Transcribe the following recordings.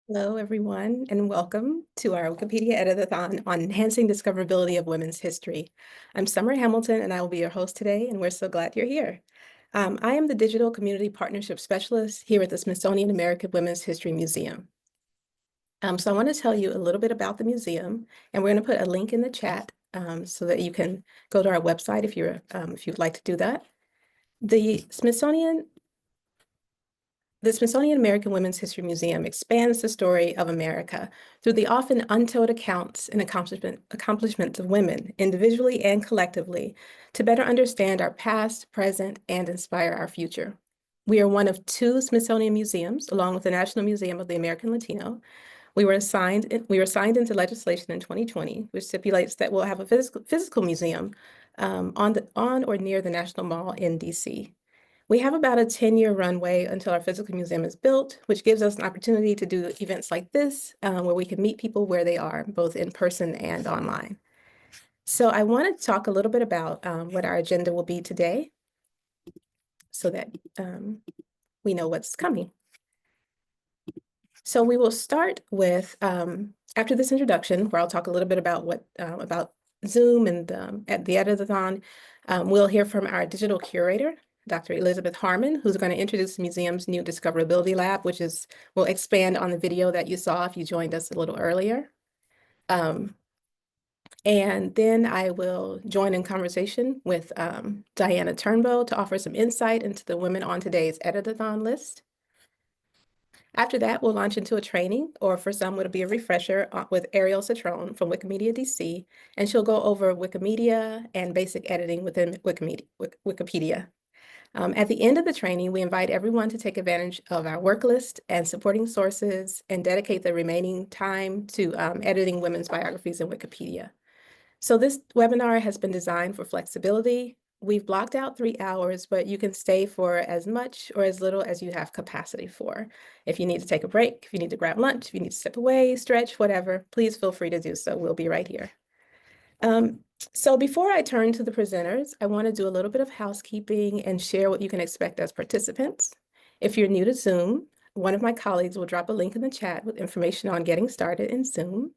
Hello, everyone, and welcome to our Wikipedia Edit-a-thon on enhancing discoverability of women's history. I'm Summer Hamilton, and I will be your host today, and we're so glad you're here. I am the Digital Community Partnership Specialist here at the Smithsonian American Women's History Museum. So I want to tell you a little bit about the museum, and we're going to put a link in the chat so that you can go to our website if you'd like to do that. The Smithsonian American Women's History Museum expands the story of America through the often untold accounts and accomplishments of women, individually and collectively, to better understand our past, present, and inspire our future. We are one of two Smithsonian museums, along with the National Museum of the American Latino. We were signed into legislation in 2020, which stipulates that we'll have a physical museum on or near the National Mall in DC. We have about a 10-year runway until our physical museum is built, which gives us an opportunity to do events like this, where we can meet people where they are, both in person and online. So I want to talk a little bit about what our agenda will be today so that we know what's coming. So we will start with, after this introduction, where I'll talk a little bit about Zoom and at the Edit-a-thon, we'll hear from our digital curator, Dr. Elizabeth Harmon, who's going to introduce the museum's new Discoverability Lab, which will expand on the video that you saw if you joined us a little earlier. And then I will join in conversation with Diana Turnbow to offer some insight into the Women on Today's Edit-a-thon list. After that, we'll launch into a training, or for some, it'll be a refresher with Ariel Citron from Wikimedia DC, and she'll go over Wikimedia and basic editing within Wikipedia. At the end of the training, we invite everyone to take advantage of our work list and supporting sources and dedicate the remaining time to editing women's biographies in Wikipedia. So this webinar has been designed for flexibility. We've blocked out 3 hours, but you can stay for as much or as little as you have capacity for. If you need to take a break, if you need to grab lunch, if you need to step away, stretch, whatever, please feel free to do so. We'll be right here. So before I turn to the presenters, I want to do a little bit of housekeeping and share what you can expect as participants. If you're new to Zoom, one of my colleagues will drop a link in the chat with information on getting started in Zoom.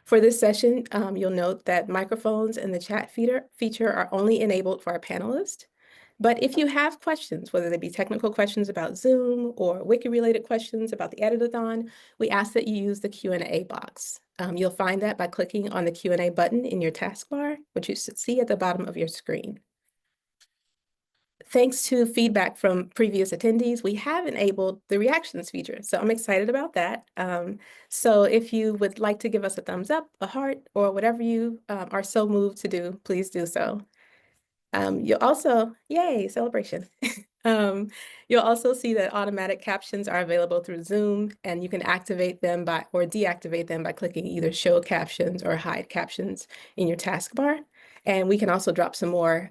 For this session, you'll note that microphones in the chat feature are only enabled for our panelists. But if you have questions, whether they be technical questions about Zoom or wiki-related questions about the Edit-a-thon, we ask that you use the Q&A box. You'll find that by clicking on the Q&A button in your taskbar, which you should see at the bottom of your screen. Thanks to feedback from previous attendees, we have enabled the reactions feature. So I'm excited about that. So if you would like to give us a thumbs up, a heart, or whatever you are so moved to do, please do so. You'll also, yay, celebration. You'll also see that automatic captions are available through Zoom, and you can activate them or deactivate them by clicking either show captions or hide captions in your taskbar. And we can also drop some more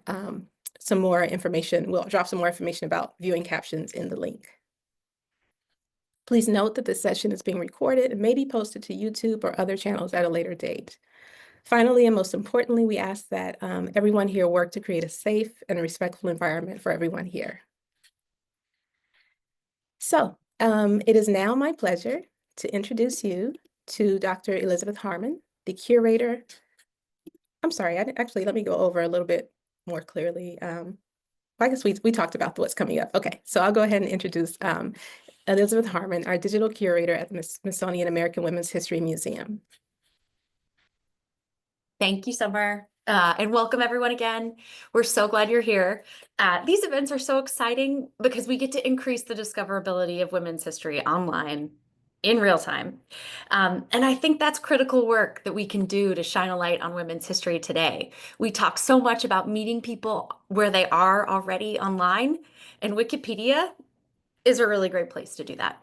information. We'll drop some more information about viewing captions in the link. Please note that this session is being recorded and may be posted to YouTube or other channels at a later date. Finally, and most importantly, we ask that everyone here work to create a safe and respectful environment for everyone here. So it is now my pleasure to introduce you to Dr. Elizabeth Harmon, the curator. I'm sorry, let me go over a little bit more clearly. I guess we talked about what's coming up. Okay, so I'll go ahead and introduce Elizabeth Harmon, our digital curator at the Smithsonian American Women's History Museum. Thank you, Summer, and welcome everyone again. We're so glad you're here. These events are so exciting because we get to increase the discoverability of women's history online in real time. And I think that's critical work that we can do to shine a light on women's history today. We talk so much about meeting people where they are already online, and Wikipedia is a really great place to do that.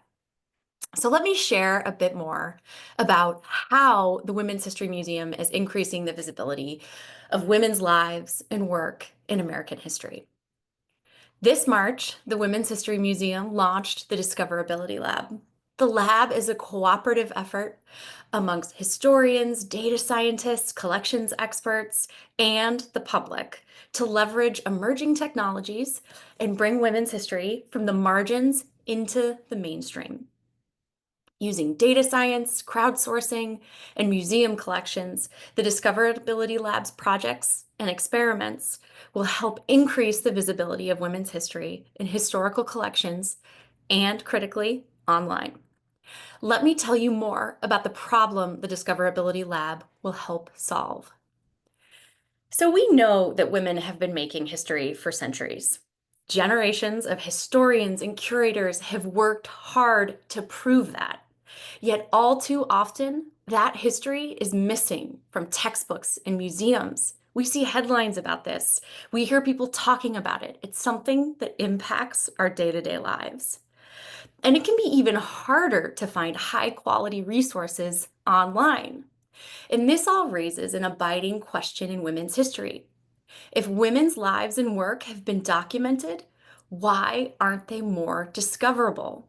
So let me share a bit more about how the Women's History Museum is increasing the visibility of women's lives and work in American history. This March, the Women's History Museum launched the Discoverability Lab. The lab is a cooperative effort amongst historians, data scientists, collections experts, and the public to leverage emerging technologies and bring women's history from the margins into the mainstream. Using data science, crowdsourcing, and museum collections, the Discoverability Lab's projects and experiments will help increase the visibility of women's history in historical collections and, critically, online. Let me tell you more about the problem the Discoverability Lab will help solve. So we know that women have been making history for centuries. Generations of historians and curators have worked hard to prove that. Yet all too often, that history is missing from textbooks and museums. We see headlines about this. We hear people talking about it. It's something that impacts our day-to-day lives. And it can be even harder to find high-quality resources online. And this all raises an abiding question in women's history. If women's lives and work have been documented, why aren't they more discoverable?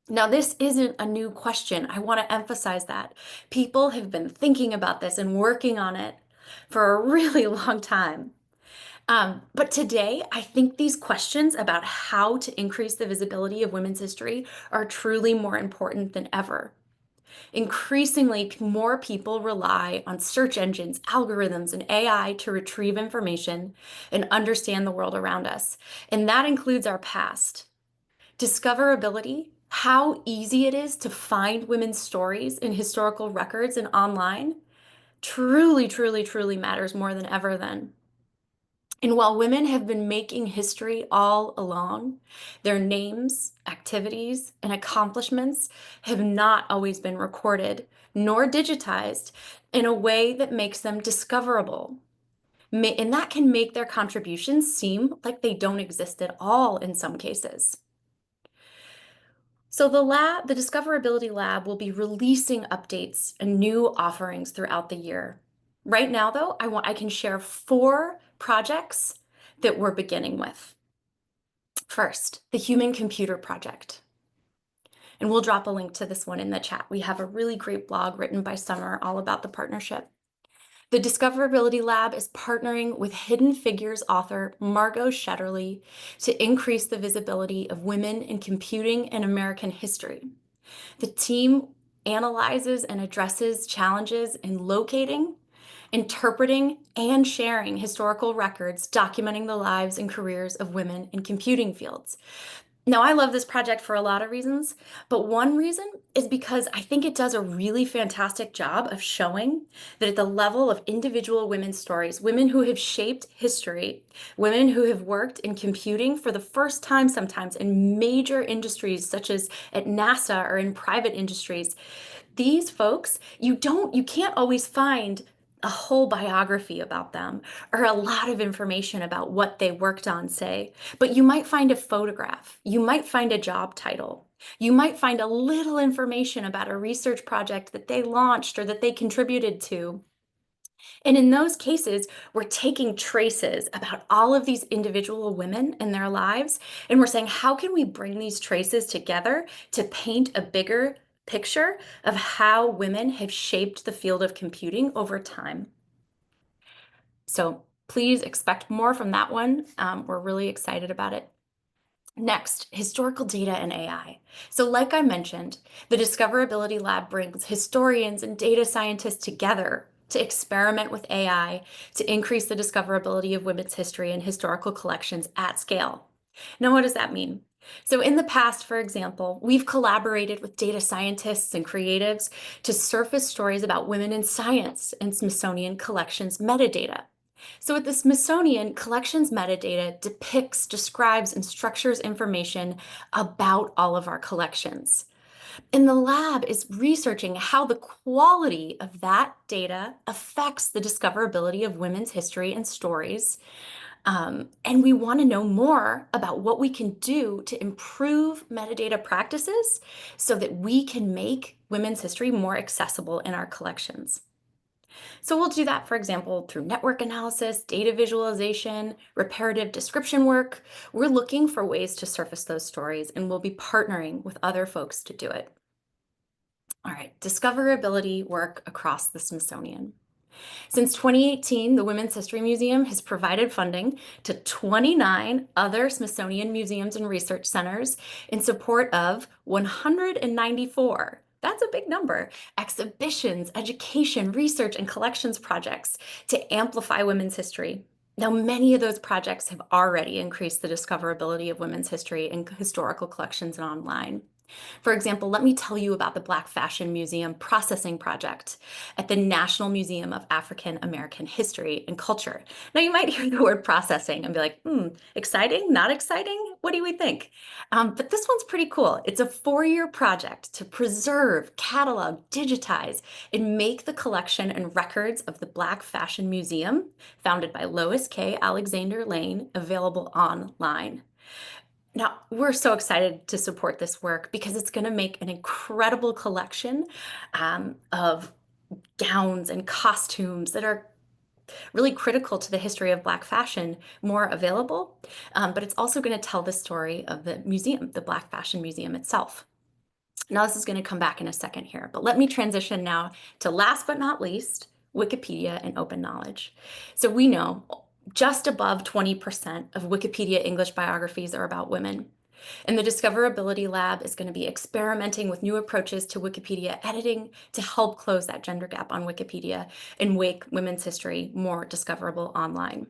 Now, this isn't a new question. I want to emphasize that. People have been thinking about this and working on it for a really long time. But today, I think these questions about how to increase the visibility of women's history are truly more important than ever. Increasingly, more people rely on search engines, algorithms, and AI to retrieve information and understand the world around us. And that includes our past. Discoverability, how easy it is to find women's stories in historical records and online, truly, truly, truly matters more than ever then. And while women have been making history all along, their names, activities, and accomplishments have not always been recorded nor digitized in a way that makes them discoverable. And that can make their contributions seem like they don't exist at all in some cases. So the Discoverability Lab will be releasing updates and new offerings throughout the year. Right now, though, I can share 4 projects that we're beginning with. First, the Human Computer Project. And we'll drop a link to this one in the chat. We have a really great blog written by Summer all about the partnership. The Discoverability Lab is partnering with Hidden Figures author Margot Shetterly to increase the visibility of women in computing and American history. The team analyzes and addresses challenges in locating, interpreting, and sharing historical records documenting the lives and careers of women in computing fields. Now, I love this project for a lot of reasons, but one reason is because I think it does a really fantastic job of showing that at the level of individual women's stories, women who have shaped history, women who have worked in computing for the first time sometimes in major industries such as at NASA or in private industries, these folks, you can't always find a whole biography about them or a lot of information about what they worked on, say, but you might find a photograph, you might find a job title, you might find a little information about a research project that they launched or that they contributed to. And in those cases, we're taking traces about all of these individual women and their lives, and we're saying, how can we bring these traces together to paint a bigger picture of how women have shaped the field of computing over time? So please expect more from that one. We're really excited about it. Next, historical data and AI. So like I mentioned, the Discoverability Lab brings historians and data scientists together to experiment with AI to increase the discoverability of women's history and historical collections at scale. Now, what does that mean? So in the past, for example, we've collaborated with data scientists and creatives to surface stories about women in science and Smithsonian collections metadata. So at the Smithsonian, collections metadata depicts, describes, and structures information about all of our collections. And the lab is researching how the quality of that data affects the discoverability of women's history and stories. And we want to know more about what we can do to improve metadata practices so that we can make women's history more accessible in our collections. So we'll do that, for example, through network analysis, data visualization, reparative description work. We're looking for ways to surface those stories, and we'll be partnering with other folks to do it. All right, discoverability work across the Smithsonian. Since 2018, the Women's History Museum has provided funding to 29 other Smithsonian museums and research centers in support of 194. That's a big number. Exhibitions, education, research, and collections projects to amplify women's history. Now, many of those projects have already increased the discoverability of women's history in historical collections and online. For example, let me tell you about the Black Fashion Museum Processing Project at the National Museum of African American History and Culture. Now, you might hear the word processing and be like, exciting, not exciting? What do we think? But this one's pretty cool. It's a 4-year project to preserve, catalog, digitize, and make the collection and records of the Black Fashion Museum, founded by Lois K. Alexander Lane, available online. Now, we're so excited to support this work because it's going to make an incredible collection of gowns and costumes that are really critical to the history of Black fashion more available. But it's also going to tell the story of the museum, the Black Fashion Museum itself. Now, this is going to come back in a second here, but let me transition now to last but not least, Wikipedia and open knowledge. So we know just above 20% of Wikipedia English biographies are about women. And the Discoverability Lab is going to be experimenting with new approaches to Wikipedia editing to help close that gender gap on Wikipedia and make women's history more discoverable online.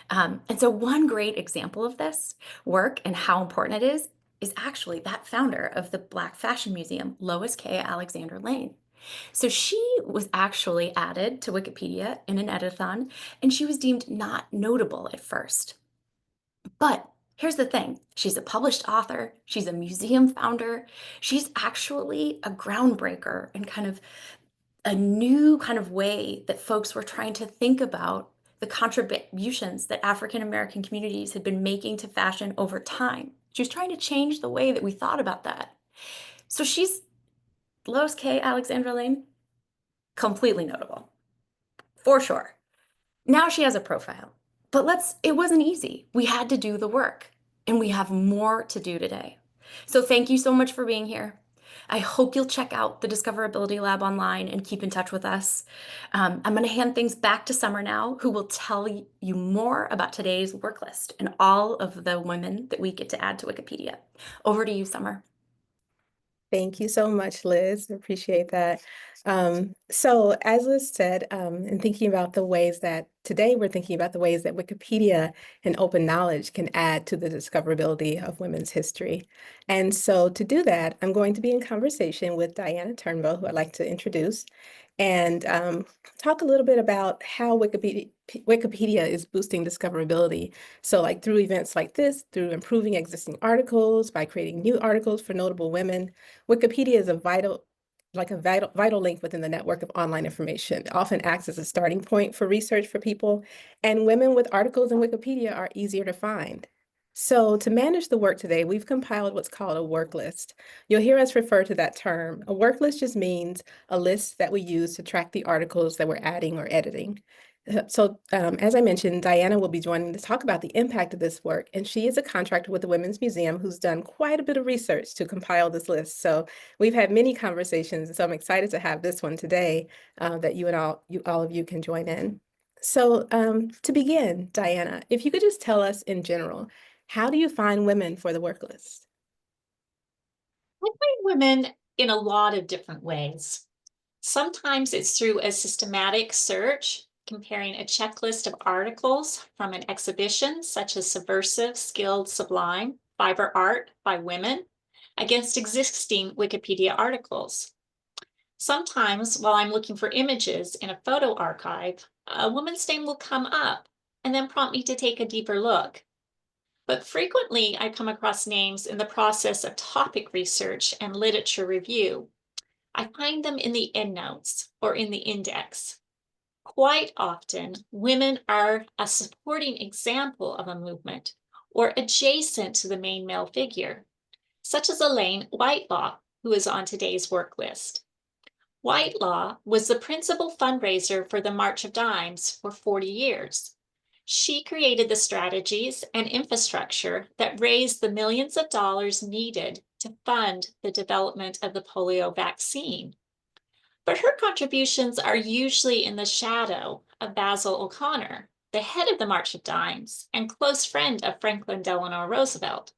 And so one great example of this work and how important it is actually that founder of the Black Fashion Museum, Lois K. Alexander Lane. So she was actually added to Wikipedia in an edit-a-thon, and she was deemed not notable at first. But here's the thing, she's a published author, she's a museum founder, she's actually a groundbreaker and kind of a new kind of way that folks were trying to think about the contributions that African American communities had been making to fashion over time. She was trying to change the way that we thought about that. So she's Lois K. Alexandra Lane, completely notable, for sure. Now she has a profile, but it wasn't easy. We had to do the work, and we have more to do today. So thank you so much for being here. I hope you'll check out the Discoverability Lab online and keep in touch with us. I'm going to hand things back to Summer now, who will tell you more about today's work list and all of the women that we get to add to Wikipedia. Over to you, Summer. Thank you so much, Liz. Appreciate that. So as Liz said, in thinking about the ways that today we're thinking about the ways that Wikipedia and open knowledge can add to the discoverability of women's history. And so to do that, I'm going to be in conversation with Diana Turnbow, who I'd like to introduce, and talk a little bit about how Wikipedia is boosting discoverability. So like through events like this, through improving existing articles, by creating new articles for notable women. Wikipedia is a vital link within the network of online information. It often acts as a starting point for research for people, and women with articles in Wikipedia are easier to find. So to manage the work today, we've compiled what's called a work list. You'll hear us refer to that term. A work list just means a list that we use to track the articles that we're adding or editing. So as I mentioned, Diana will be joining to talk about the impact of this work, and she is a contractor with the Women's Museum who's done quite a bit of research to compile this list. So we've had many conversations, and so I'm excited to have this one today that all of you can join in. So to begin, Diana, if you could just tell us in general, how do you find women for the work list? I find women in a lot of different ways. Sometimes it's through a systematic search, comparing a checklist of articles from an exhibition, such as Subversive, Skilled, Sublime, Fiber Art by Women, against existing Wikipedia articles. Sometimes, while I'm looking for images in a photo archive, a woman's name will come up and then prompt me to take a deeper look. But frequently, I come across names in the process of topic research and literature review. I find them in the endnotes or in the index. Quite often, women are a supporting example of a movement or adjacent to the main male figure, such as Elaine Whitelaw, who is on today's work list. Whitelaw was the principal fundraiser for the March of Dimes for 40 years. She created the strategies and infrastructure that raised the millions of dollars needed to fund the development of the polio vaccine. But her contributions are usually in the shadow of Basil O'Connor, the head of the March of Dimes and close friend of Franklin Delano Roosevelt,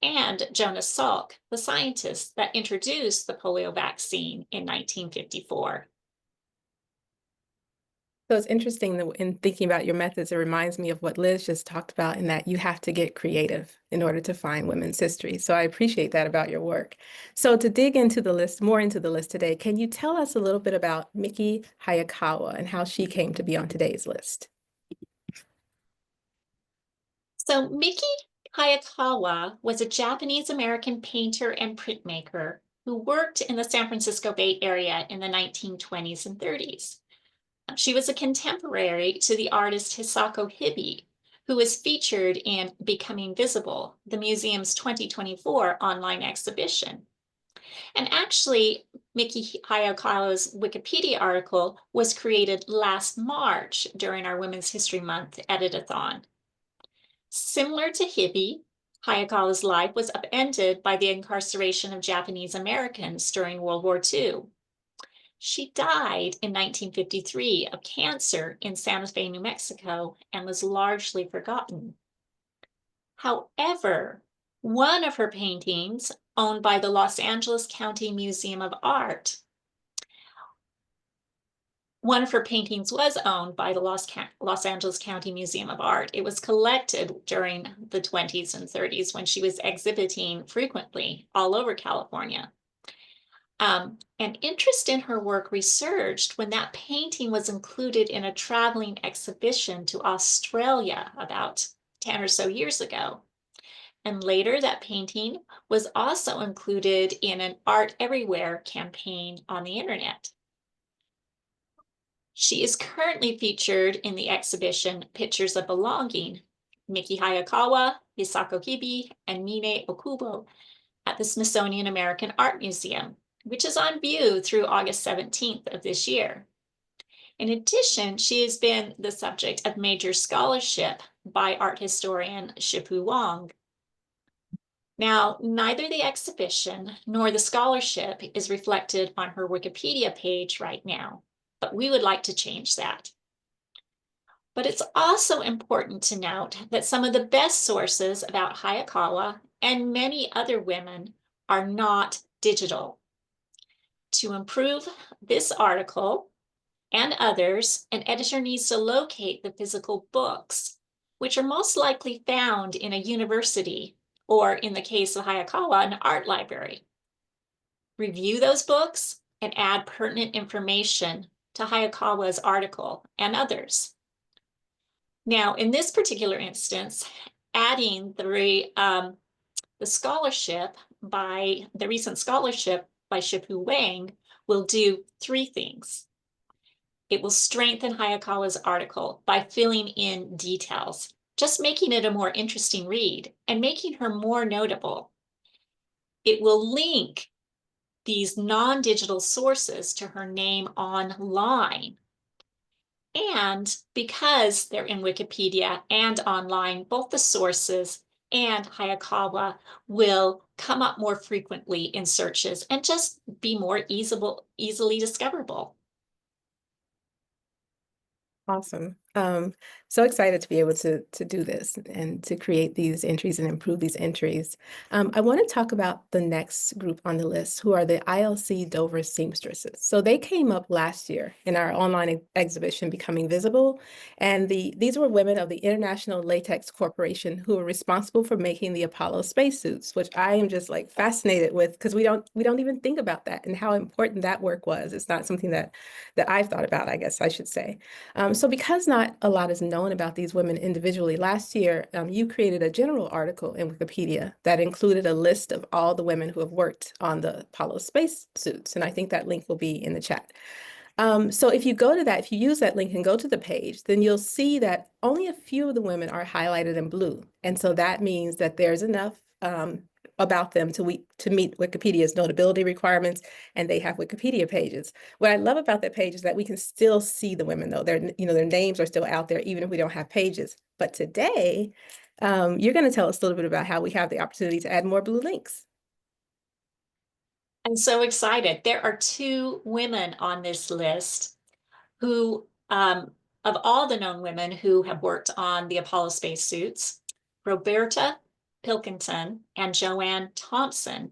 and Jonas Salk, the scientist that introduced the polio vaccine in 1954. So it's interesting that in thinking about your methods, it reminds me of what Liz just talked about, in that you have to get creative in order to find women's history. So I appreciate that about your work. So to dig into the list, more into the list today, can you tell us a little bit about Miki Hayakawa and how she came to be on today's list? So Miki Hayakawa was a Japanese-American painter and printmaker who worked in the San Francisco Bay Area in the 1920s and 30s. She was a contemporary to the artist Hisako Hibi, who was featured in Becoming Visible, the museum's 2024 online exhibition. And actually, Miki Hayakawa's Wikipedia article was created last March during our Women's History Month Edit-a-thon. Similar to Hibi, Hayakawa's life was upended by the incarceration of Japanese Americans during World War II. She died in 1953 of cancer in Santa Fe, New Mexico, and was largely forgotten. However, one of her paintings, owned by the Los Angeles County Museum of Art, one of her paintings was owned by the Los Angeles County Museum of Art. It was collected during the 20s and 30s when she was exhibiting frequently all over California. And interest in her work resurged when that painting was included in a traveling exhibition to Australia about 10 or so years ago. And later, that painting was also included in an Art Everywhere campaign on the internet. She is currently featured in the exhibition Pictures of Belonging, Miki Hayakawa, Hisako Hibi, and Mine Okubo at the Smithsonian American Art Museum, which is on view through August 17th of this year. In addition, she has been the subject of major scholarship by art historian Shipu Wang. Now, neither the exhibition nor the scholarship is reflected on her Wikipedia page right now, but we would like to change that. But it's also important to note that some of the best sources about Hayakawa and many other women are not digital. To improve this article and others, an editor needs to locate the physical books, which are most likely found in a university, or in the case of Hayakawa, an art library. Review those books and add pertinent information to Hayakawa's article and others. Now, in this particular instance, adding the scholarship by the recent scholarship by Shipu Wang will do three things. It will strengthen Hayakawa's article by filling in details, just making it a more interesting read and making her more notable. It will link these non-digital sources to her name online. And because they're in Wikipedia and online, both the sources and Hayakawa will come up more frequently in searches and just be more easily discoverable. Awesome. So excited to be able to do this and to create these entries and improve these entries. I want to talk about the next group on the list, who are the ILC Dover seamstresses. So they came up last year in our online exhibition, Becoming Visible. And these were women of the International Latex Corporation who were responsible for making the Apollo spacesuits, which I am just like fascinated with, because we don't even think about that and how important that work was. It's not something that I've thought about, I guess I should say. So because not a lot is known about these women individually, last year you created a general article in Wikipedia that included a list of all the women who have worked on the Apollo spacesuits, and I think that link will be in the chat. So if you go to that, if you use that link and go to the page, then you'll see that only a few of the women are highlighted in blue, and so that means that there's enough about them to meet Wikipedia's notability requirements, and they have Wikipedia pages. What I love about that page is that we can still see the women, though. Their names are still out there, even if we don't have pages. But today, you're going to tell us a little bit about how we have the opportunity to add more blue links. I'm so excited. There are 2 women on this list who, of all the known women who have worked on the Apollo spacesuits, Roberta Pilkington and Joanne Thompson,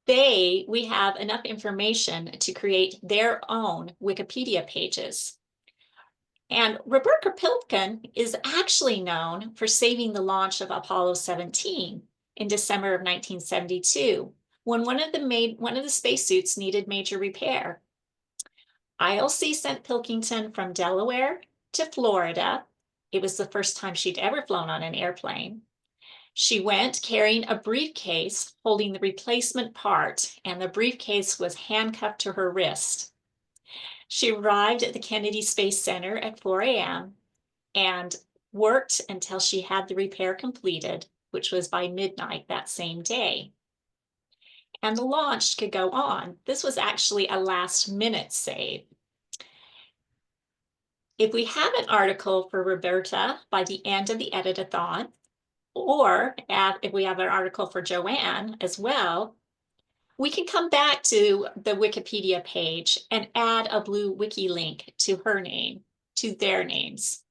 we have enough information to create their own Wikipedia pages. And Roberta Pilkington is actually known for saving the launch of Apollo 17 in December of 1972, when one of the spacesuits needed major repair. ILC sent Pilkington from Delaware to Florida. It was the first time she'd ever flown on an airplane. She went carrying a briefcase holding the replacement part, and the briefcase was handcuffed to her wrist. She arrived at the Kennedy Space Center at 4 a.m. and worked until she had the repair completed, which was by midnight that same day. And the launch could go on. This was actually a last-minute save. If we have an article for Roberta by the end of the Edit-a-thon, or if we have an article for Joanne as well, we can come back to the Wikipedia page and add a blue wiki link to her name, to their names.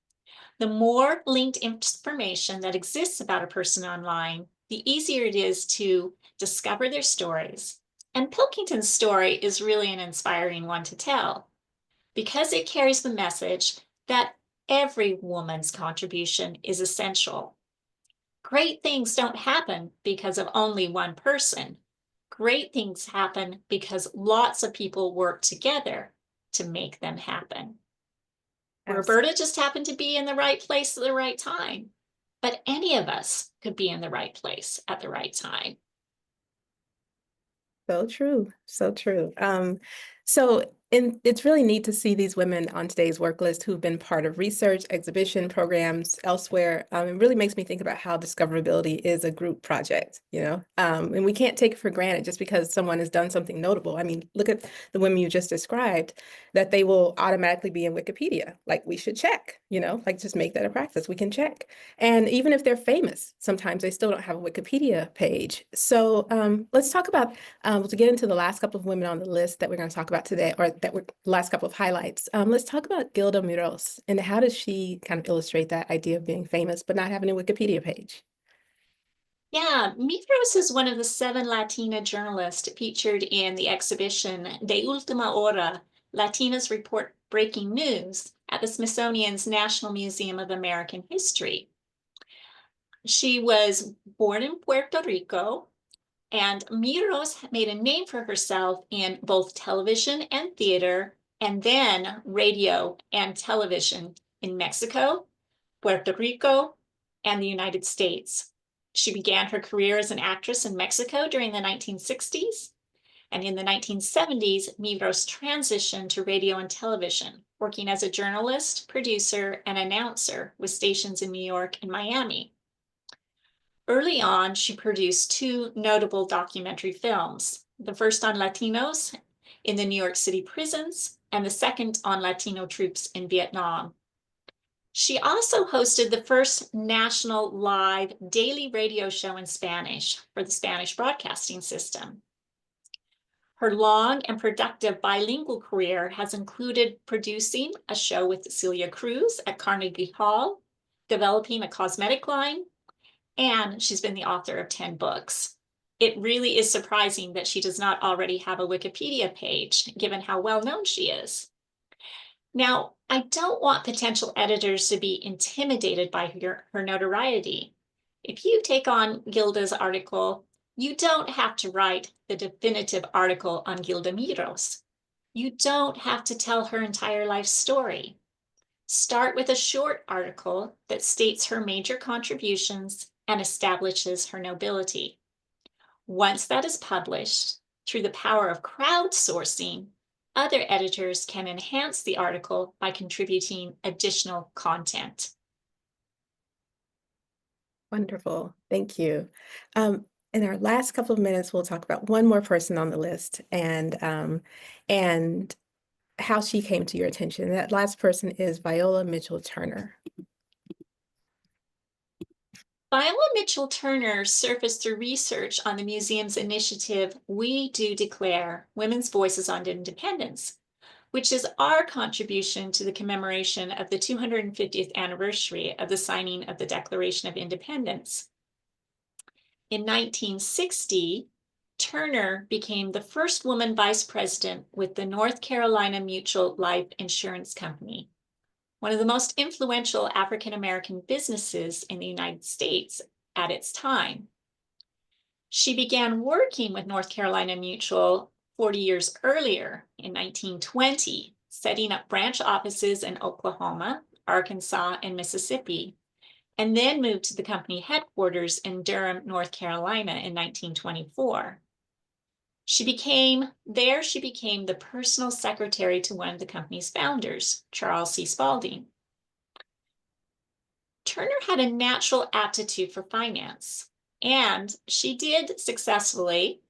The more linked information that exists about a person online, the easier it is to discover their stories. And Pilkington's story is really an inspiring one to tell, because it carries the message that every woman's contribution is essential. Great things don't happen because of only one person. Great things happen because lots of people work together to make them happen. Roberta just happened to be in the right place at the right time, but any of us could be in the right place at the right time. So true, so true. It's really neat to see these women on today's work list who've been part of research, exhibition programs elsewhere. It really makes me think about how discoverability is a group project, and we can't take it for granted just because someone has done something notable. I mean, look at the women you just described, that they will automatically be in Wikipedia. Like, we should check, like, just make that a practice. We can check. And even if they're famous, sometimes they still don't have a Wikipedia page. So let's talk about to get into the last couple of women on the list that we're going to talk about today, or that were the last couple of highlights. Let's talk about Gilda Miros, and how does she kind of illustrate that idea of being famous but not having a Wikipedia page? Yeah, Miros is one of the 7 Latina journalists featured in the exhibition De Última Hora, Latinas Report Breaking News at the Smithsonian's National Museum of American History. She was born in Puerto Rico, and Miros made a name for herself in both television and theater, and then radio and television in Mexico, Puerto Rico, and the United States. She began her career as an actress in Mexico during the 1960s, and in the 1970s, Miros transitioned to radio and television, working as a journalist, producer, and announcer with stations in New York and Miami. Early on, she produced 2 notable documentary films, the first on Latinos in the New York City prisons, and the second on Latino troops in Vietnam. She also hosted the first national live daily radio show in Spanish for the Spanish Broadcasting System. Her long and productive bilingual career has included producing a show with Celia Cruz at Carnegie Hall, developing a cosmetic line, and she's been the author of 10 books. It really is surprising that she does not already have a Wikipedia page, given how well known she is. Now, I don't want potential editors to be intimidated by her notoriety. If you take on Gilda's article, you don't have to write the definitive article on Gilda Miros. You don't have to tell her entire life story. Start with a short article that states her major contributions and establishes her nobility. Once that is published, through the power of crowdsourcing, other editors can enhance the article by contributing additional content. Wonderful. Thank you. In our last couple of minutes, we'll talk about one more person on the list and how she came to your attention. That last person is Viola Mitchell Turner. Viola Mitchell Turner surfaced through research on the museum's initiative, We Do Declare Women's Voices on Independence, which is our contribution to the commemoration of the 250th anniversary of the signing of the Declaration of Independence. In 1960, Turner became the first woman vice president with the North Carolina Mutual Life Insurance Company, one of the most influential African-American businesses in the United States at its time. She began working with North Carolina Mutual 40 years earlier in 1920, setting up branch offices in Oklahoma, Arkansas, and Mississippi, and then moved to the company headquarters in Durham, North Carolina in 1924. She became the personal secretary to one of the company's founders, Charles C. Spalding. Turner had a natural aptitude for finance, and she did successfully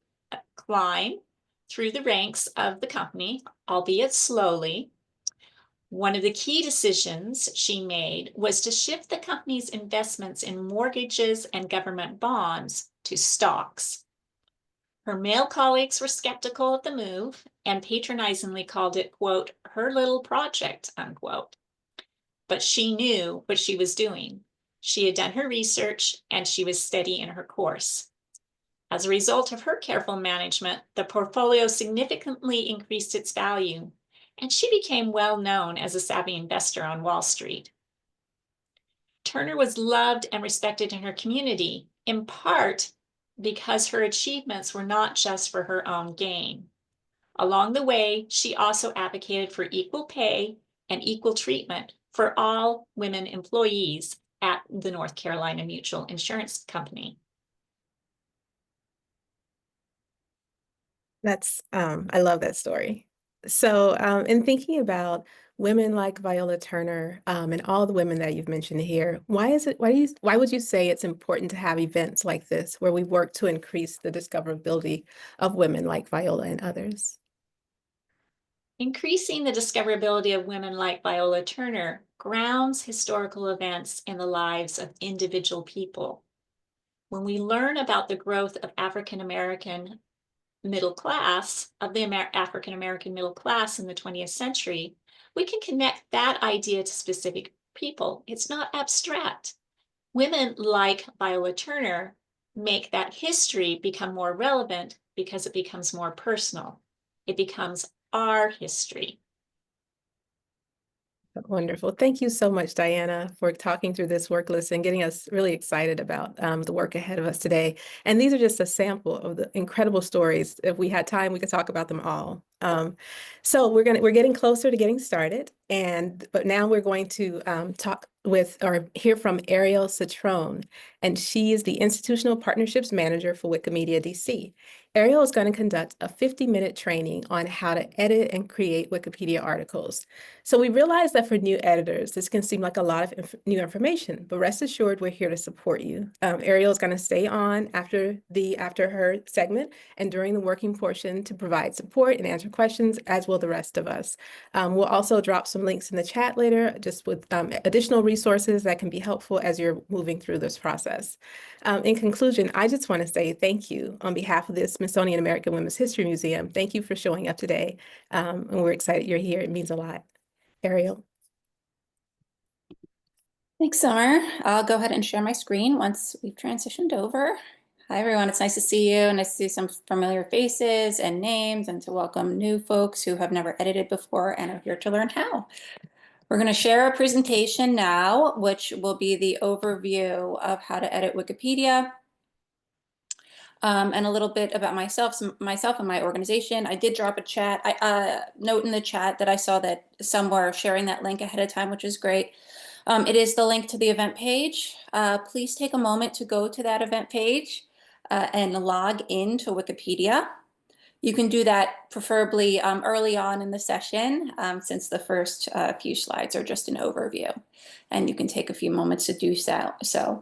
climb through the ranks of the company, albeit slowly. One of the key decisions she made was to shift the company's investments in mortgages and government bonds to stocks. Her male colleagues were skeptical of the move and patronizingly called it, quote, her little project, unquote. But she knew what she was doing. She had done her research and she was steady in her course. As a result of her careful management, the portfolio significantly increased its value, and she became well known as a savvy investor on Wall Street. Turner was loved and respected in her community, in part because her achievements were not just for her own gain. Along the way, she also advocated for equal pay and equal treatment for all women employees at the North Carolina Mutual Insurance Company. I love that story. So, in thinking about women like Viola Turner, and all the women that you've mentioned here, why would you say it's important to have events like this where we work to increase the discoverability of women like Viola and others? Increasing the discoverability of women like Viola Turner grounds historical events in the lives of individual people. When we learn about the growth of African-American middle class, of the African-American middle class in the 20th century, we can connect that idea to specific people. It's not abstract. Women like Viola Turner make that history become more relevant because it becomes more personal. It becomes our history. Wonderful. Thank you so much, Diana, for talking through this work list and getting us really excited about the work ahead of us today. And these are just a sample of the incredible stories. If we had time, we could talk about them all. So we're getting closer to getting started, but now we're going to hear from Ariel Citron, and she is the Institutional Partnerships Manager for Wikimedia DC. Ariel is going to conduct a 50-minute training on how to edit and create Wikipedia articles. So we realize that for new editors, this can seem like a lot of new information, but rest assured, we're here to support you. Ariel is going to stay on after her segment and during the working portion to provide support and answer questions, as will the rest of us. We'll also drop some links in the chat later, just with additional resources that can be helpful as you're moving through this process. In conclusion, I just want to say thank you on behalf of the Smithsonian American Women's History Museum. Thank you for showing up today, and we're excited you're here. It means a lot. Ariel. Thanks, Summer. I'll go ahead and share my screen once we've transitioned over. Hi, everyone. It's nice to see you. Nice to see some familiar faces and names, and to welcome new folks who have never edited before and are here to learn how. We're going to share a presentation now, which will be the overview of how to edit Wikipedia. And a little bit about myself and my organization. I did drop a note in the chat that I saw that some were sharing that link ahead of time, which is great. It is the link to the event page. Please take a moment to go to that event page and log into Wikipedia. You can do that preferably early on in the session, since the first few slides are just an overview, and you can take a few moments to do so.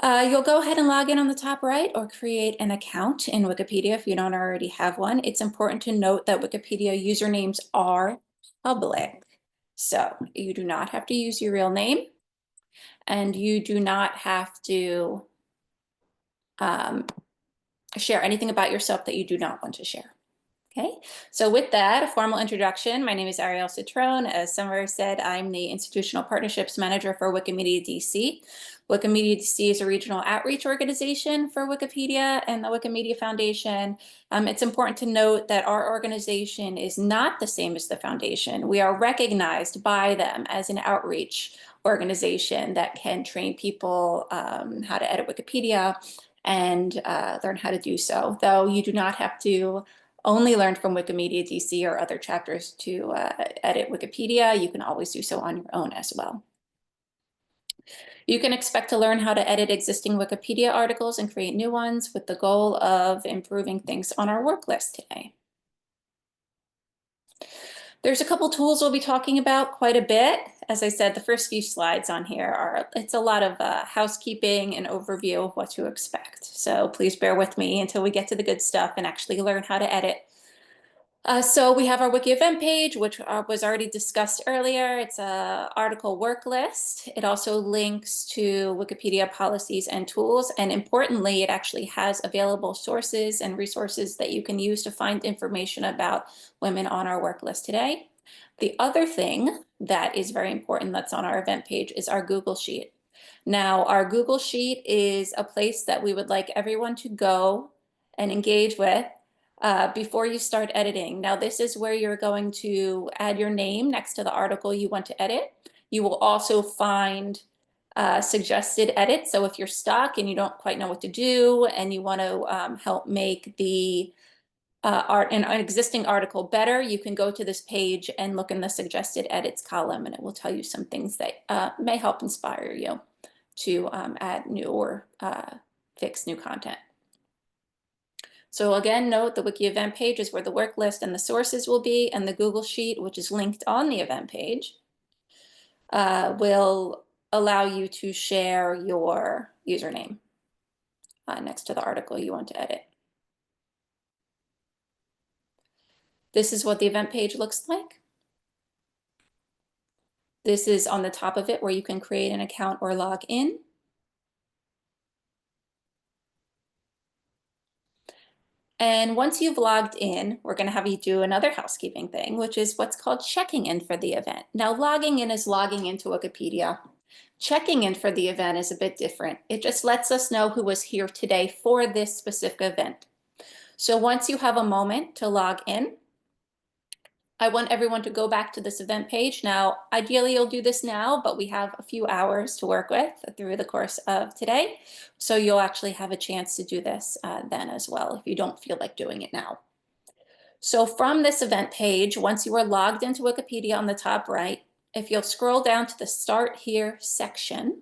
You'll go ahead and log in on the top right or create an account in Wikipedia if you don't already have one. It's important to note that Wikipedia usernames are public. So you do not have to use your real name, and you do not have to share anything about yourself that you do not want to share. Okay, so with that, a formal introduction. My name is Ariel Citron. As Summer said, I'm the Institutional Partnerships Manager for Wikimedia DC. Wikimedia DC is a regional outreach organization for Wikipedia and the Wikimedia Foundation. It's important to note that our organization is not the same as the foundation. We are recognized by them as an outreach organization that can train people how to edit Wikipedia and learn how to do so, though you do not have to only learn from Wikimedia DC or other chapters to edit Wikipedia. You can always do so on your own as well. You can expect to learn how to edit existing Wikipedia articles and create new ones with the goal of improving things on our work list today. There's a couple tools we'll be talking about quite a bit. As I said, the first few slides on here it's a lot of housekeeping and overview of what to expect. So please bear with me until we get to the good stuff and actually learn how to edit. So we have our Wiki event page, which was already discussed earlier. It's an article work list. It also links to Wikipedia policies and tools. And importantly, it actually has available sources and resources that you can use to find information about women on our work list today. The other thing that is very important that's on our event page is our Google Sheet. Now, our Google Sheet is a place that we would like everyone to go and engage with before you start editing. Now, this is where you're going to add your name next to the article you want to edit. You will also find suggested edits. So if you're stuck and you don't quite know what to do and you want to help make the an existing article better, you can go to this page and look in the suggested edits column, and it will tell you some things that may help inspire you to add new or fix new content. So again, note the Wiki event page is where the work list and the sources will be, and the Google Sheet, which is linked on the event page, will allow you to share your username next to the article you want to edit. This is what the event page looks like. This is on the top of it where you can create an account or log in. And once you've logged in, we're going to have you do another housekeeping thing, which is what's called checking in for the event. Now, logging in is logging into Wikipedia. Checking in for the event is a bit different. It just lets us know who was here today for this specific event. So once you have a moment to log in, I want everyone to go back to this event page. Now, ideally you'll do this now, but we have a few hours to work with through the course of today. So you'll actually have a chance to do this then as well if you don't feel like doing it now. So from this event page, once you are logged into Wikipedia on the top right, if you'll scroll down to the Start Here section,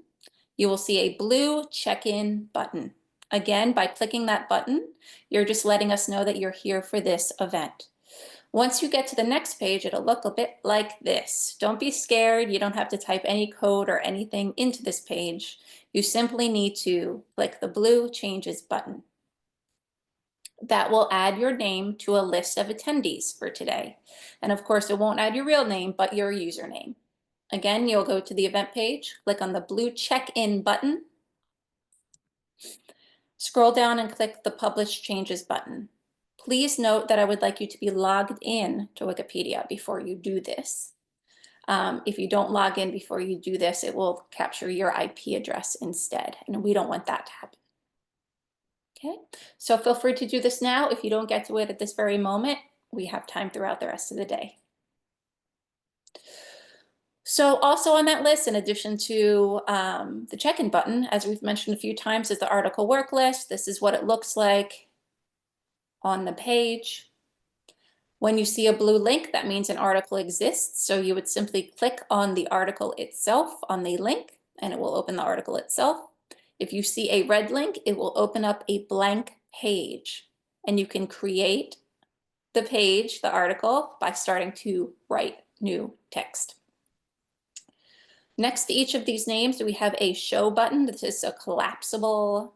you will see a blue check-in button. Again, by clicking that button, you're just letting us know that you're here for this event. Once you get to the next page, it'll look a bit like this. Don't be scared. You don't have to type any code or anything into this page. You simply need to click the blue Changes button. That will add your name to a list of attendees for today. And of course, it won't add your real name, but your username. Again, you'll go to the event page, click on the blue check-in button, scroll down and click the Publish Changes button. Please note that I would like you to be logged in to Wikipedia before you do this. If you don't log in before you do this, it will capture your IP address instead, and we don't want that to happen. Okay, so feel free to do this now. If you don't get to it at this very moment, we have time throughout the rest of the day. So also on that list, in addition to the check-in button, as we've mentioned a few times, is the article work list. This is what it looks like on the page. When you see a blue link, that means an article exists. So you would simply click on the article itself on the link, and it will open the article itself. If you see a red link, it will open up a blank page, and you can create the page, the article, by starting to write new text. Next to each of these names, we have a show button. This is a collapsible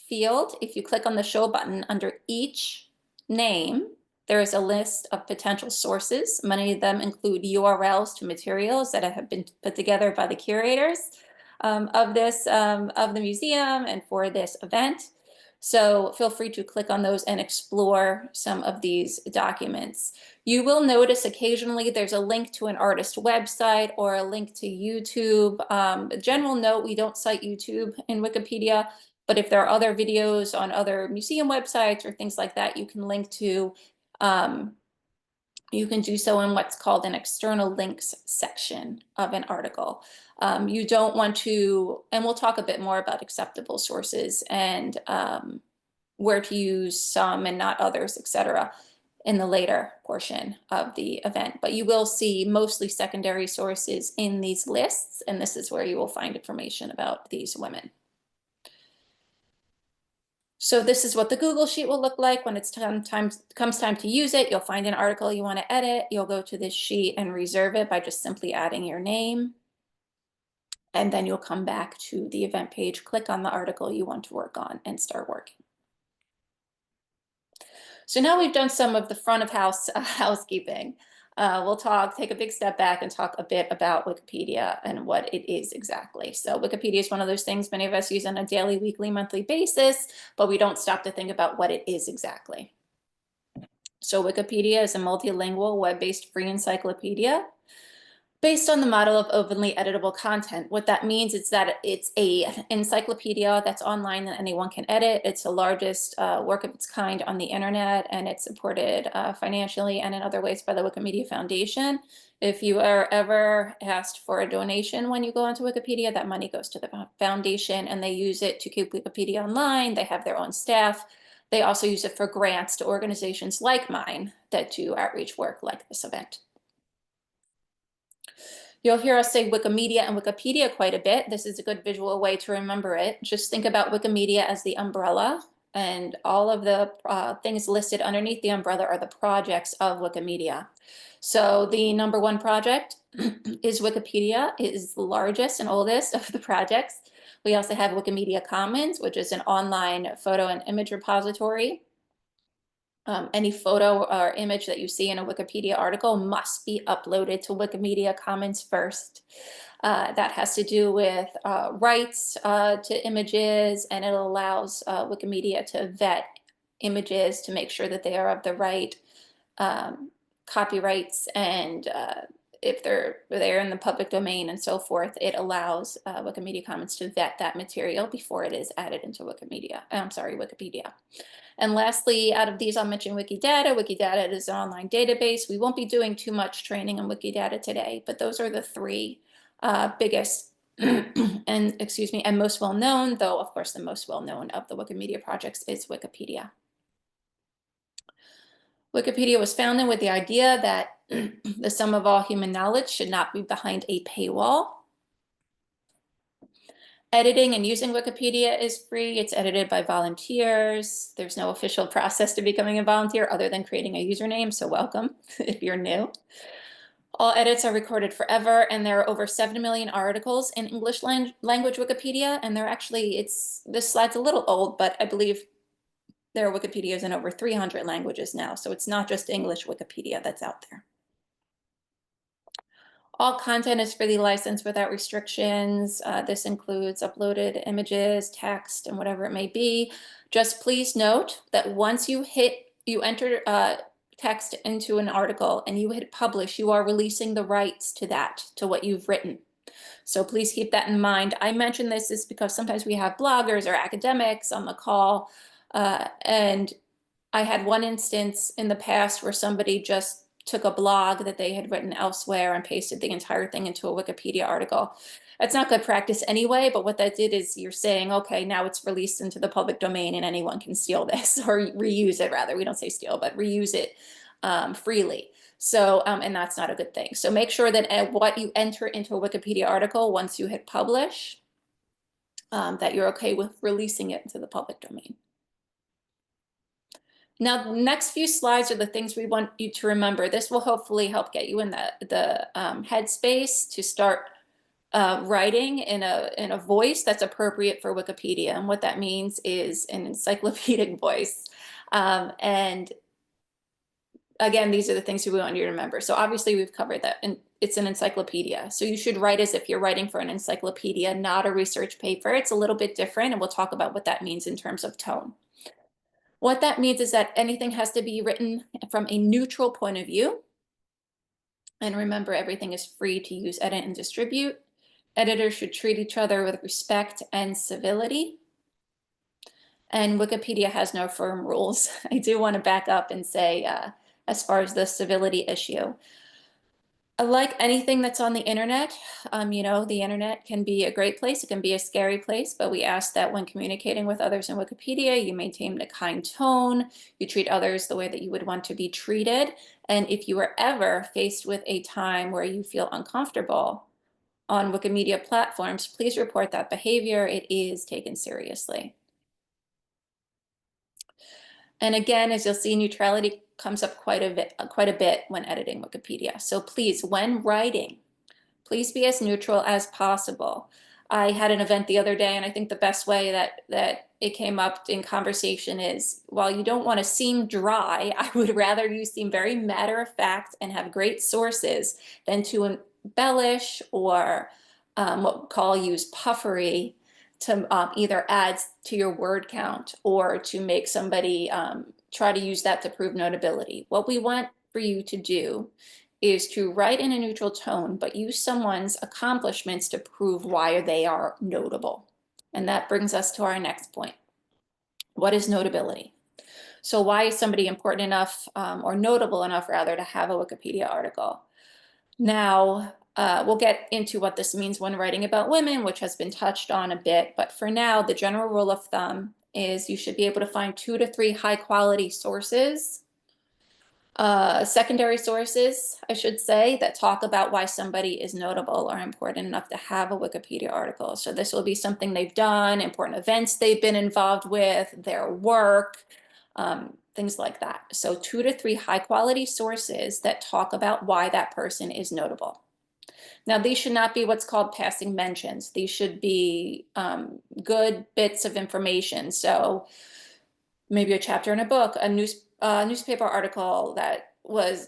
field. If you click on the show button, under each name, there is a list of potential sources. Many of them include URLs to materials that have been put together by the curators of the museum and for this event. So feel free to click on those and explore some of these documents. You will notice occasionally there's a link to an artist website or a link to YouTube. General note, we don't cite YouTube in Wikipedia, but if there are other videos on other museum websites or things like that, you can link to, you can do so in what's called an external links section of an article. You don't want to, and we'll talk a bit more about acceptable sources and where to use some and not others, etc., in the later portion of the event. But you will see mostly secondary sources in these lists, and this is where you will find information about these women. So this is what the Google Sheet will look like when it's comes time to use it. You'll find an article you want to edit. You'll go to this sheet and reserve it by just simply adding your name. And then you'll come back to the event page, click on the article you want to work on, and start working. So now we've done some of the front of house housekeeping. We'll take a big step back and talk a bit about Wikipedia and what it is exactly. So Wikipedia is one of those things many of us use on a daily, weekly, monthly basis, but we don't stop to think about what it is exactly. So Wikipedia is a multilingual, web-based free encyclopedia based on the model of openly editable content. What that means is that it's an encyclopedia that's online that anyone can edit. It's the largest work of its kind on the internet, and it's supported financially and in other ways by the Wikimedia Foundation. If you are ever asked for a donation when you go onto Wikipedia, that money goes to the foundation, and they use it to keep Wikipedia online. They have their own staff. They also use it for grants to organizations like mine that do outreach work like this event. You'll hear us say Wikimedia and Wikipedia quite a bit. This is a good visual way to remember it. Just think about Wikimedia as the umbrella, and all of the things listed underneath the umbrella are the projects of Wikimedia. So the #1 project is Wikipedia. It is the largest and oldest of the projects. We also have Wikimedia Commons, which is an online photo and image repository. Any photo or image that you see in a Wikipedia article must be uploaded to Wikimedia Commons first. That has to do with rights to images, and it allows Wikimedia to vet images to make sure that they are of the right copyrights, and if they're in the public domain and so forth, it allows Wikimedia Commons to vet that material before it is added into Wikipedia. And lastly, out of these, I'll mention Wikidata. Wikidata is an online database. We won't be doing too much training on Wikidata today, but those are the three biggest and most well-known, though, of course, the most well-known of the Wikimedia projects is Wikipedia. Wikipedia was founded with the idea that the sum of all human knowledge should not be behind a paywall. Editing and using Wikipedia is free. It's edited by volunteers. There's no official process to becoming a volunteer other than creating a username, so welcome if you're new. All edits are recorded forever, and there are over 7 million articles in English language Wikipedia, and this slide's a little old, but I believe there are Wikipedias in over 300 languages now, so it's not just English Wikipedia that's out there. All content is freely licensed without restrictions. This includes uploaded images, text, and whatever it may be. Just please note that once you enter text into an article and you hit publish, you are releasing the rights to that, to what you've written. So please keep that in mind. I mention this is because sometimes we have bloggers or academics on the call, and I had one instance in the past where somebody just took a blog that they had written elsewhere and pasted the entire thing into a Wikipedia article. That's not good practice anyway, but what that did is you're saying, okay, now it's released into the public domain and anyone can steal this, or reuse it rather. We don't say steal, but reuse it freely. So, and that's not a good thing. So make sure that what you enter into a Wikipedia article, once you hit publish, that you're okay with releasing it into the public domain. Now, the next few slides are the things we want you to remember. This will hopefully help get you in the headspace to start writing in a voice that's appropriate for Wikipedia. And what that means is an encyclopedic voice. And again, these are the things we want you to remember. So obviously we've covered that, and it's an encyclopedia. So you should write as if you're writing for an encyclopedia, not a research paper. It's a little bit different, and we'll talk about what that means in terms of tone. What that means is that anything has to be written from a neutral point of view. And remember, everything is free to use, edit, and distribute. Editors should treat each other with respect and civility. And Wikipedia has no firm rules. I do want to back up and say, as far as the civility issue, like anything that's on the internet, the internet can be a great place. It can be a scary place, but we ask that when communicating with others in Wikipedia, you maintain a kind tone, you treat others the way that you would want to be treated. And if you are ever faced with a time where you feel uncomfortable on Wikimedia platforms, please report that behavior. It is taken seriously. And again, as you'll see, neutrality comes up quite a bit when editing Wikipedia. So please, when writing, please be as neutral as possible. I had an event the other day, and I think the best way that it came up in conversation is, while you don't want to seem dry, I would rather you seem very matter of fact and have great sources than to embellish or what we call use puffery to either add to your word count or to make somebody try to use that to prove notability. What we want for you to do is to write in a neutral tone, but use someone's accomplishments to prove why they are notable. And that brings us to our next point. What is notability? So why is somebody important enough or notable enough rather to have a Wikipedia article? Now, we'll get into what this means when writing about women, which has been touched on a bit, but for now, the general rule of thumb is you should be able to find 2 to 3 high quality sources, secondary sources, I should say, that talk about why somebody is notable or important enough to have a Wikipedia article. So this will be something they've done, important events they've been involved with, their work, things like that. So 2 to 3 high quality sources that talk about why that person is notable. Now, these should not be what's called passing mentions. These should be good bits of information. So maybe a chapter in a book, a newspaper article that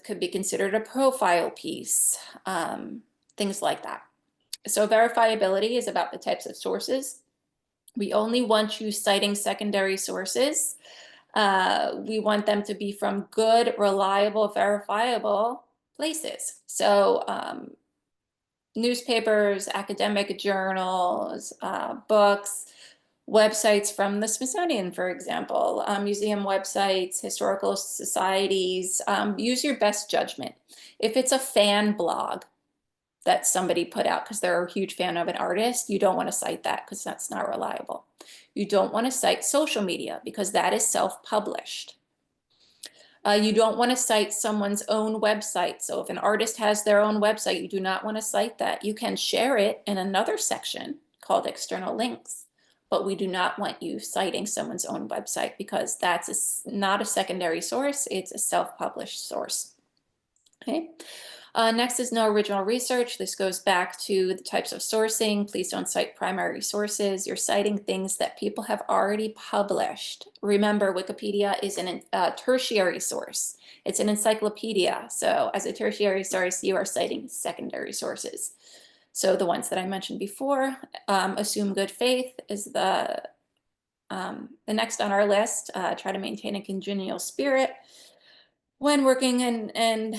could be considered a profile piece, things like that. So verifiability is about the types of sources. We only want you citing secondary sources. We want them to be from good, reliable, verifiable places. So newspapers, academic journals, books, websites from the Smithsonian, for example, museum websites, historical societies. Use your best judgment. If it's a fan blog that somebody put out because they're a huge fan of an artist, you don't want to cite that because that's not reliable. You don't want to cite social media because that is self-published. You don't want to cite someone's own website. So if an artist has their own website, you do not want to cite that. You can share it in another section called external links, but we do not want you citing someone's own website because that's not a secondary source, it's a self-published source. Okay. Next is no original research. This goes back to the types of sourcing. Please don't cite primary sources. You're citing things that people have already published. Remember, Wikipedia is a tertiary source. It's an encyclopedia. So as a tertiary source, you are citing secondary sources. So the ones that I mentioned before, assume good faith is the next on our list. Try to maintain a congenial spirit when working and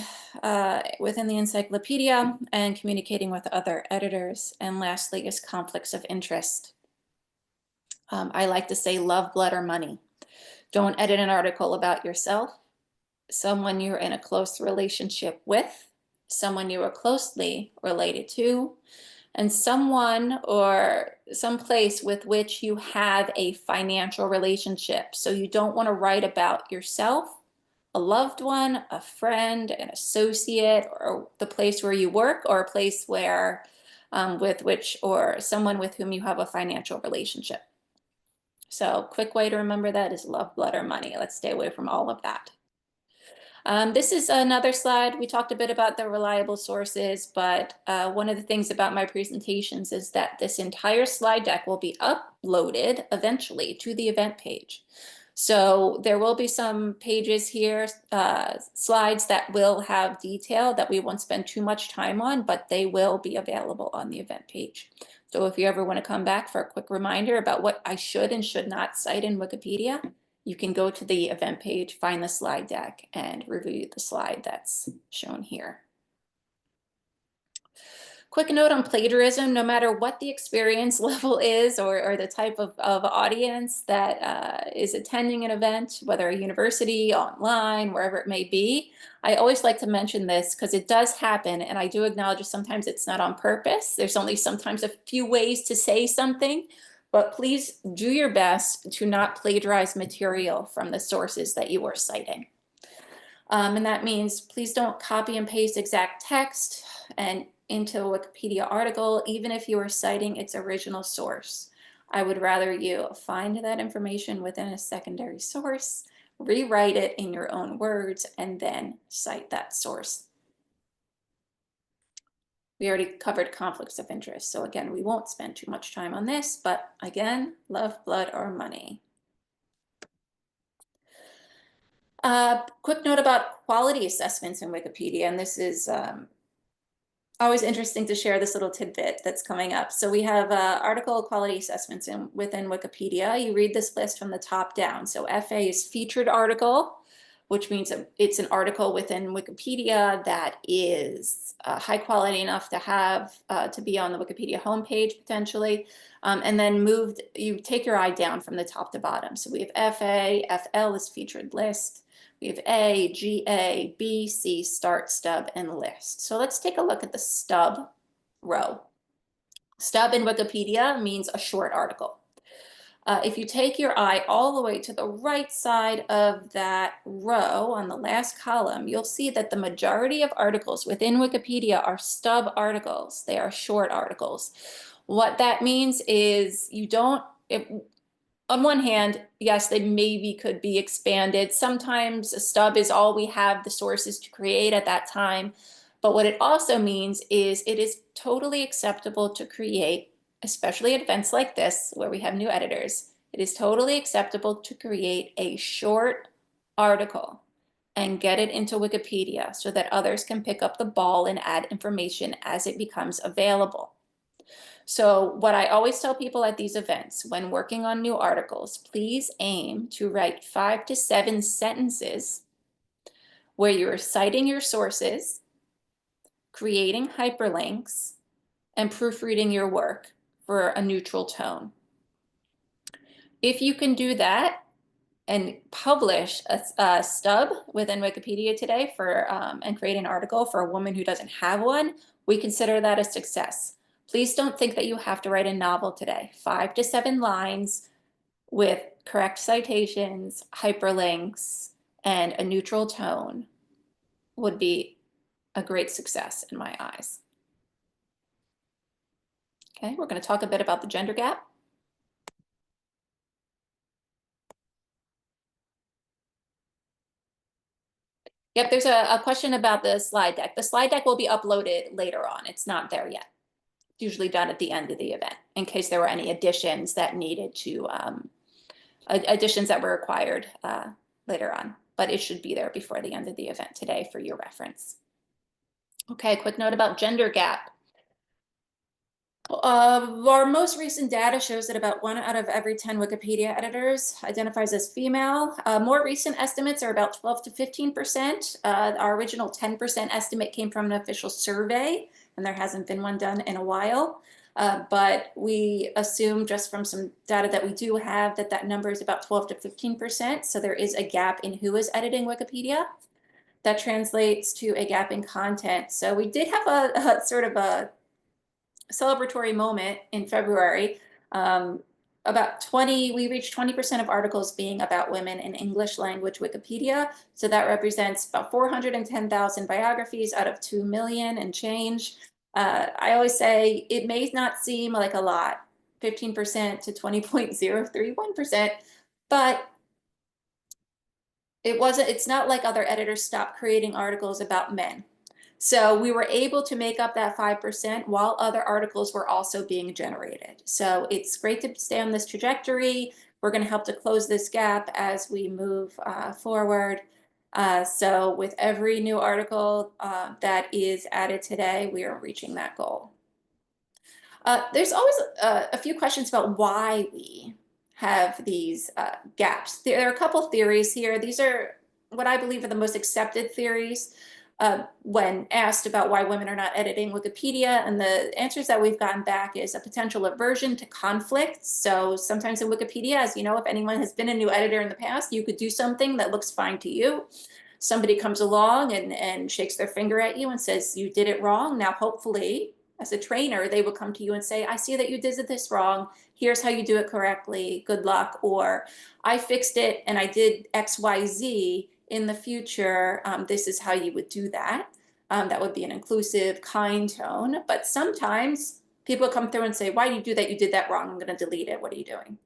within the encyclopedia and communicating with other editors. And lastly is conflicts of interest. I like to say love, blood, or money. Don't edit an article about yourself, someone you're in a close relationship with, someone you are closely related to, and someone or some place with which you have a financial relationship. So you don't want to write about yourself, a loved one, a friend, an associate, or the place where you work, or a place where or someone with whom you have a financial relationship. So quick way to remember that is love, blood, or money. Let's stay away from all of that. This is another slide. We talked a bit about the reliable sources, but one of the things about my presentations is that this entire slide deck will be uploaded eventually to the event page. So there will be some pages here, slides that will have detail that we won't spend too much time on, but they will be available on the event page. So if you ever want to come back for a quick reminder about what I should and should not cite in Wikipedia, you can go to the event page, find the slide deck, and review the slide that's shown here. Quick note on plagiarism: no matter what the experience level is or the type of audience that is attending an event, whether a university, online, wherever it may be, I always like to mention this because it does happen, and I do acknowledge that sometimes it's not on purpose. There's only sometimes a few ways to say something, but please do your best to not plagiarize material from the sources that you are citing. And that means please don't copy and paste exact text and into a Wikipedia article, even if you are citing its original source. I would rather you find that information within a secondary source, rewrite it in your own words, and then cite that source. We already covered conflicts of interest, so again, we won't spend too much time on this, but again, love, blood, or money. Quick note about quality assessments in Wikipedia, and this is always interesting to share this little tidbit that's coming up. So we have article quality assessments within Wikipedia. You read this list from the top down. So FA is featured article, which means it's an article within Wikipedia that is high quality enough to have to be on the Wikipedia homepage potentially. And then you take your eye down from the top to bottom. So we have FA, FL is featured list. We have A, GA, B, C, start, stub, and list. So let's take a look at the stub row. Stub in Wikipedia means a short article. If you take your eye all the way to the right side of that row on the last column, you'll see that the majority of articles within Wikipedia are stub articles. They are short articles. What that means is on one hand, yes, they maybe could be expanded. Sometimes a stub is all we have the sources to create at that time. But what it also means is it is totally acceptable to create, especially at events like this where we have new editors, it is totally acceptable to create a short article and get it into Wikipedia so that others can pick up the ball and add information as it becomes available. So what I always tell people at these events when working on new articles, please aim to write 5 to 7 sentences where you're citing your sources, creating hyperlinks, and proofreading your work for a neutral tone. If you can do that and publish a stub within Wikipedia today and create an article for a woman who doesn't have one, we consider that a success. Please don't think that you have to write a novel today. 5 to 7 lines with correct citations, hyperlinks, and a neutral tone would be a great success in my eyes. Okay, we're going to talk a bit about the gender gap. Yep, there's a question about the slide deck. The slide deck will be uploaded later on. It's not there yet. It's usually done at the end of the event in case there were any additions that needed to, additions that were required later on. But it should be there before the end of the event today for your reference. Okay, quick note about gender gap. Our most recent data shows that about 1 out of every 10 Wikipedia editors identifies as female. More recent estimates are about 12 to 15%. Our original 10% estimate came from an official survey, and there hasn't been one done in a while. But we assume just from some data that we do have that number is about 12 to 15%. So there is a gap in who is editing Wikipedia. That translates to a gap in content. So we did have a sort of a celebratory moment in February. We reached 20% of articles being about women in English language Wikipedia. So that represents about 410,000 biographies out of 2 million and change. I always say it may not seem like a lot, 15% to 20.031%, but it's not like other editors stopped creating articles about men. So we were able to make up that 5% while other articles were also being generated. So it's great to stay on this trajectory. We're going to help to close this gap as we move forward. So with every new article that is added today, we are reaching that goal. There's always a few questions about why we have these gaps. There are a couple theories here. These are what I believe are the most accepted theories when asked about why women are not editing Wikipedia. And the answers that we've gotten back is a potential aversion to conflict. So sometimes in Wikipedia, as you know, if anyone has been a new editor in the past, you could do something that looks fine to you. Somebody comes along and shakes their finger at you and says, you did it wrong. Now, hopefully, as a trainer, they will come to you and say, I see that you did this wrong. Here's how you do it correctly. Good luck. Or I fixed it and I did X, Y, Z. In the future, this is how you would do that. That would be an inclusive, kind tone. But sometimes people come through and say, why did you do that? You did that wrong. I'm going to delete it. What are you doing?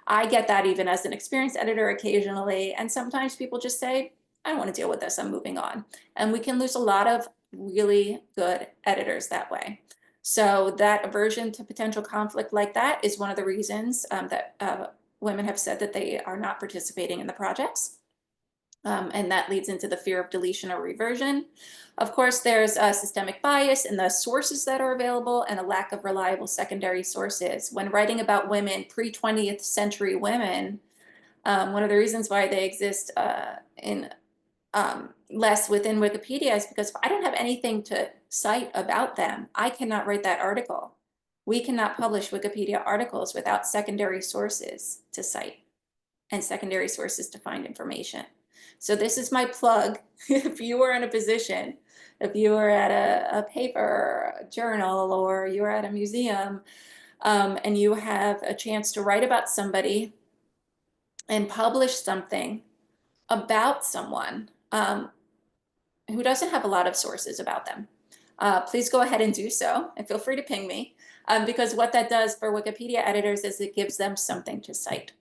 I get that even as an experienced editor occasionally. And sometimes people just say, I don't want to deal with this. I'm moving on. And we can lose a lot of really good editors that way. So that aversion to potential conflict like that is one of the reasons that women have said that they are not participating in the projects. And that leads into the fear of deletion or reversion. Of course, there's a systemic bias in the sources that are available and a lack of reliable secondary sources. When writing about women, pre-20th century women, one of the reasons why they exist in less within Wikipedia is because if I don't have anything to cite about them, I cannot write that article. We cannot publish Wikipedia articles without secondary sources to cite and secondary sources to find information. So this is my plug. If you were in a position, if you were at a paper, a journal, or you're at a museum, and you have a chance to write about somebody and publish something about someone who doesn't have a lot of sources about them, please go ahead and do so, and feel free to ping me, because what that does for Wikipedia editors is it gives them something to cite.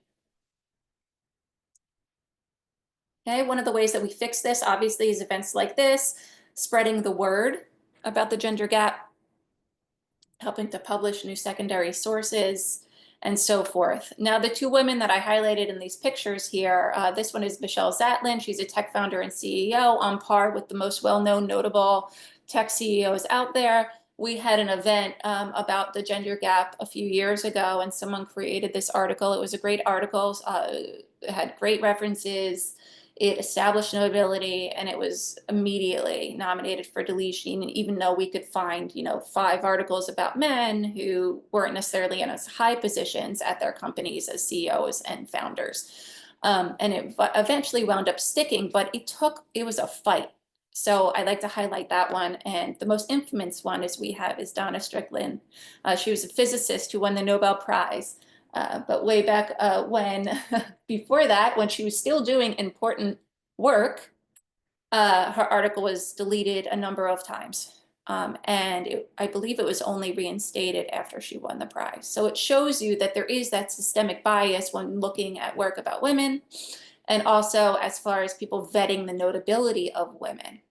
Okay, one of the ways that we fix this, obviously, is events like this, spreading the word about the gender gap, helping to publish new secondary sources, and so forth. Now, the two women that I highlighted in these pictures here, this one is Michelle Zatlyn. She's a tech founder and CEO, on par with the most well-known, notable tech CEOs out there. We had an event about the gender gap a few years ago, and someone created this article. It was a great article. It had great references. It established notability, and it was immediately nominated for deletion, even though we could find, 5 articles about men who weren't necessarily in as high positions at their companies as CEOs and founders. And it eventually wound up sticking, but it was a fight. So I like to highlight that one. And the most infamous one is Donna Strickland. She was a physicist who won the Nobel Prize. But way back before that, when she was still doing important work, her article was deleted a number of times. And I believe it was only reinstated after she won the prize. So it shows you that there is that systemic bias when looking at work about women, and also as far as people vetting the notability of women.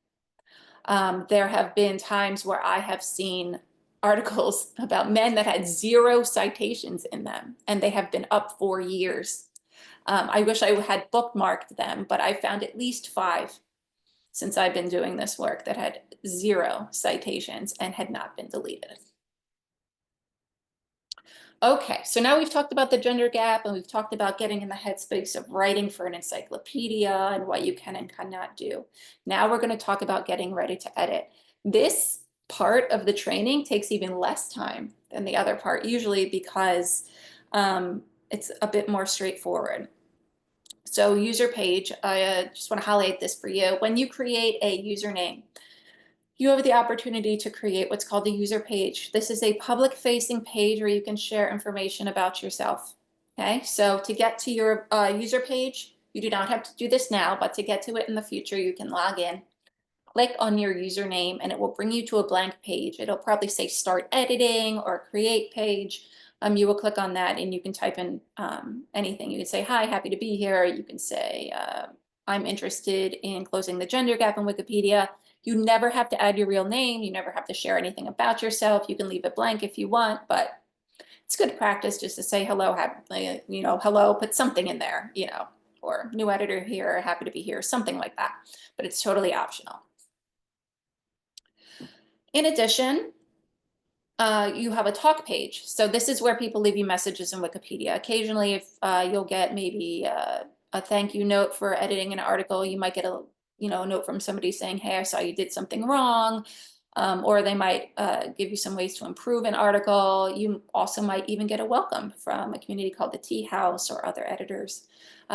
There have been times where I have seen articles about men that had 0 citations in them, and they have been up for years. I wish I had bookmarked them, but I found at least 5 since I've been doing this work that had 0 citations and had not been deleted. Okay, so now we've talked about the gender gap, and we've talked about getting in the headspace of writing for an encyclopedia and what you can and cannot do. Now we're going to talk about getting ready to edit. This part of the training takes even less time than the other part, usually because it's a bit more straightforward. So user page, I just want to highlight this for you. When you create a username, you have the opportunity to create what's called the user page. This is a public-facing page where you can share information about yourself. Okay, so to get to your user page, you do not have to do this now, but to get to it in the future, you can log in, click on your username, and it will bring you to a blank page. It'll probably say start editing or create page. You will click on that and you can type in anything. You can say, hi, happy to be here. You can say, I'm interested in closing the gender gap in Wikipedia. You never have to add your real name. You never have to share anything about yourself. You can leave it blank if you want, but it's good practice just to say hello, hello, put something in there, or new editor here, happy to be here, something like that, but it's totally optional. In addition, you have a talk page. So this is where people leave you messages in Wikipedia. Occasionally, if you'll get maybe a thank you note for editing an article, you might get a note from somebody saying, hey, I saw you did something wrong. Or they might give you some ways to improve an article. You also might even get a welcome from a community called the Tea House or other editors.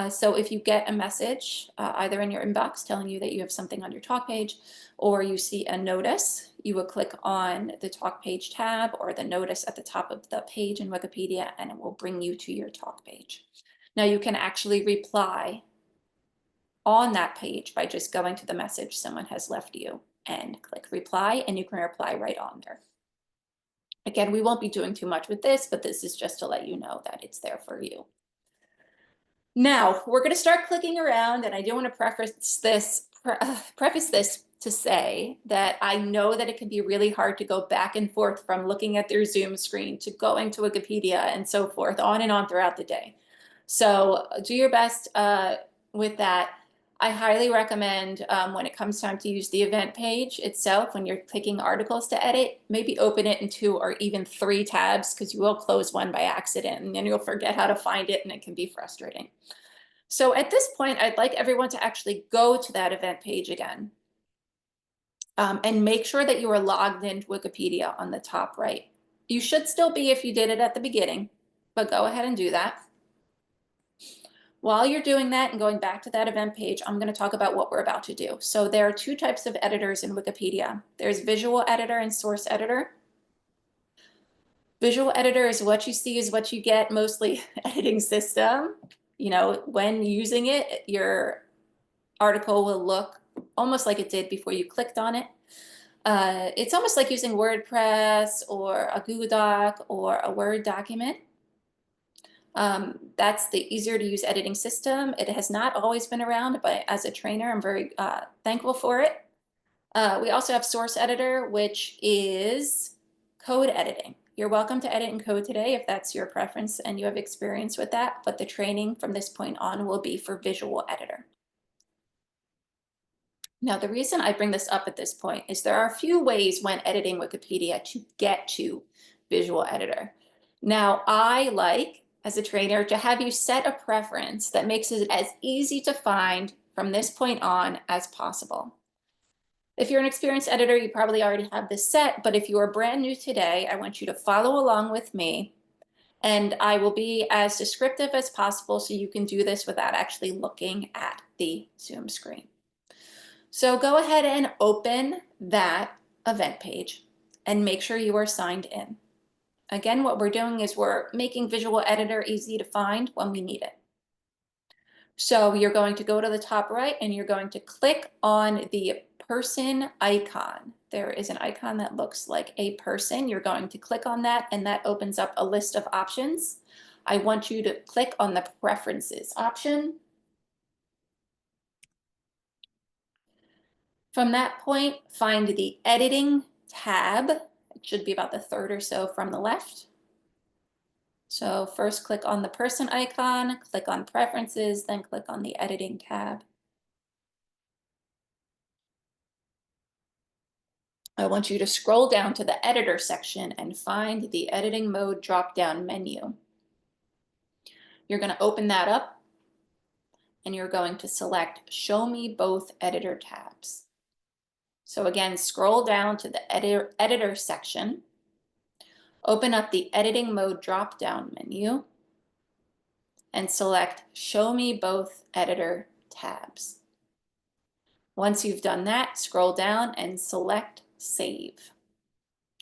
So if you get a message either in your inbox telling you that you have something on your talk page, or you see a notice, you would click on the talk page tab or the notice at the top of the page in Wikipedia, and it will bring you to your talk page. Now you can actually reply on that page by just going to the message someone has left you and click reply, and you can reply right on there. Again, we won't be doing too much with this, but this is just to let you know that it's there for you. Now, we're going to start clicking around, and I do want to preface this to say that I know that it can be really hard to go back and forth from looking at their Zoom screen to going to Wikipedia and so forth, on and on throughout the day. So do your best with that. I highly recommend when it comes time to use the event page itself, when you're clicking articles to edit, maybe open it in 2 or even 3 tabs, because you will close one by accident and then you'll forget how to find it, and it can be frustrating. So at this point, I'd like everyone to actually go to that event page again and make sure that you are logged into Wikipedia on the top right. You should still be if you did it at the beginning, but go ahead and do that. While you're doing that and going back to that event page, I'm going to talk about what we're about to do. So there are 2 types of editors in Wikipedia. There's visual editor and source editor. Visual editor is what you see is what you get, mostly editing system. When using it, your article will look almost like it did before you clicked on it. It's almost like using WordPress or a Google Doc or a Word document. That's the easier to use editing system. It has not always been around, but as a trainer, I'm very thankful for it. We also have source editor, which is code editing. You're welcome to edit in code today if that's your preference and you have experience with that, but the training from this point on will be for visual editor. Now, the reason I bring this up at this point is there are a few ways when editing Wikipedia to get to visual editor. Now, I like, as a trainer, to have you set a preference that makes it as easy to find from this point on as possible. If you're an experienced editor, you probably already have this set, but if you are brand new today, I want you to follow along with me, and I will be as descriptive as possible so you can do this without actually looking at the Zoom screen. So go ahead and open that event page and make sure you are signed in. Again, what we're doing is we're making visual editor easy to find when we need it. So you're going to go to the top right and you're going to click on the person icon. There is an icon that looks like a person. You're going to click on that and that opens up a list of options. I want you to click on the preferences option. From that point, find the editing tab. It should be about the 3rd or so from the left. So first click on the person icon, click on preferences, then click on the editing tab. I want you to scroll down to the editor section and find the editing mode drop-down menu. You're going to open that up and you're going to select show me both editor tabs. So again, scroll down to the editor section, open up the editing mode drop-down menu, and select show me both editor tabs. Once you've done that, scroll down and select save.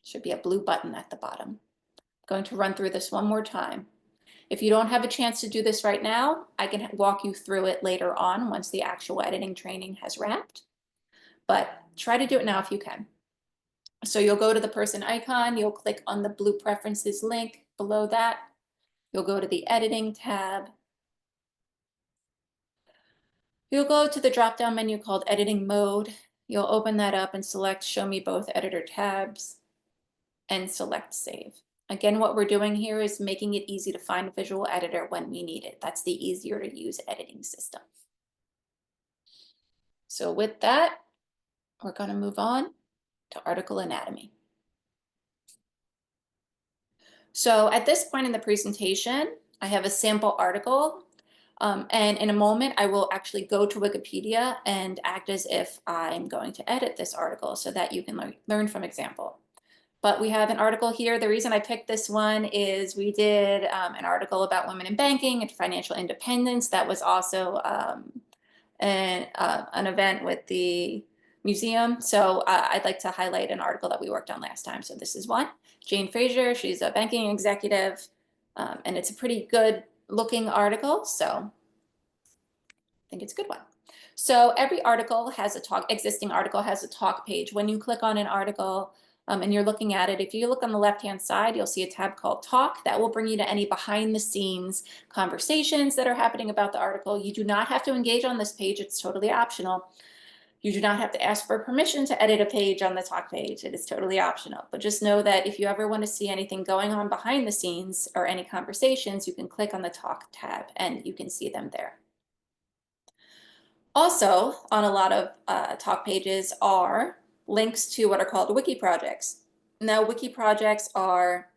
Should be a blue button at the bottom. I'm going to run through this one more time. If you don't have a chance to do this right now, I can walk you through it later on once the actual editing training has wrapped. But try to do it now if you can. So you'll go to the person icon, you'll click on the blue preferences link below that. You'll go to the editing tab. You'll go to the drop-down menu called editing mode. You'll open that up and select show me both editor tabs and select save. Again, what we're doing here is making it easy to find a visual editor when we need it. That's the easier to use editing system. So with that, we're going to move on to article anatomy. So at this point in the presentation, I have a sample article, and in a moment I will actually go to Wikipedia and act as if I'm going to edit this article so that you can learn from example. But we have an article here. The reason I picked this one is we did an article about women in banking and financial independence. That was also an event with the museum. So I'd like to highlight an article that we worked on last time. So this is one. Jane Fraser, she's a banking executive, and it's a pretty good looking article. So I think it's a good one. So every article has a existing article has a talk page. When you click on an article, and you're looking at it, if you look on the left-hand side, you'll see a tab called Talk. That will bring you to any behind-the-scenes conversations that are happening about the article. You do not have to engage on this page. It's totally optional. You do not have to ask for permission to edit a page on the Talk page. It is totally optional. But just know that if you ever want to see anything going on behind the scenes or any conversations, you can click on the Talk tab and you can see them there. Also, on a lot of talk pages are links to what are called wiki projects. Now, wiki projects are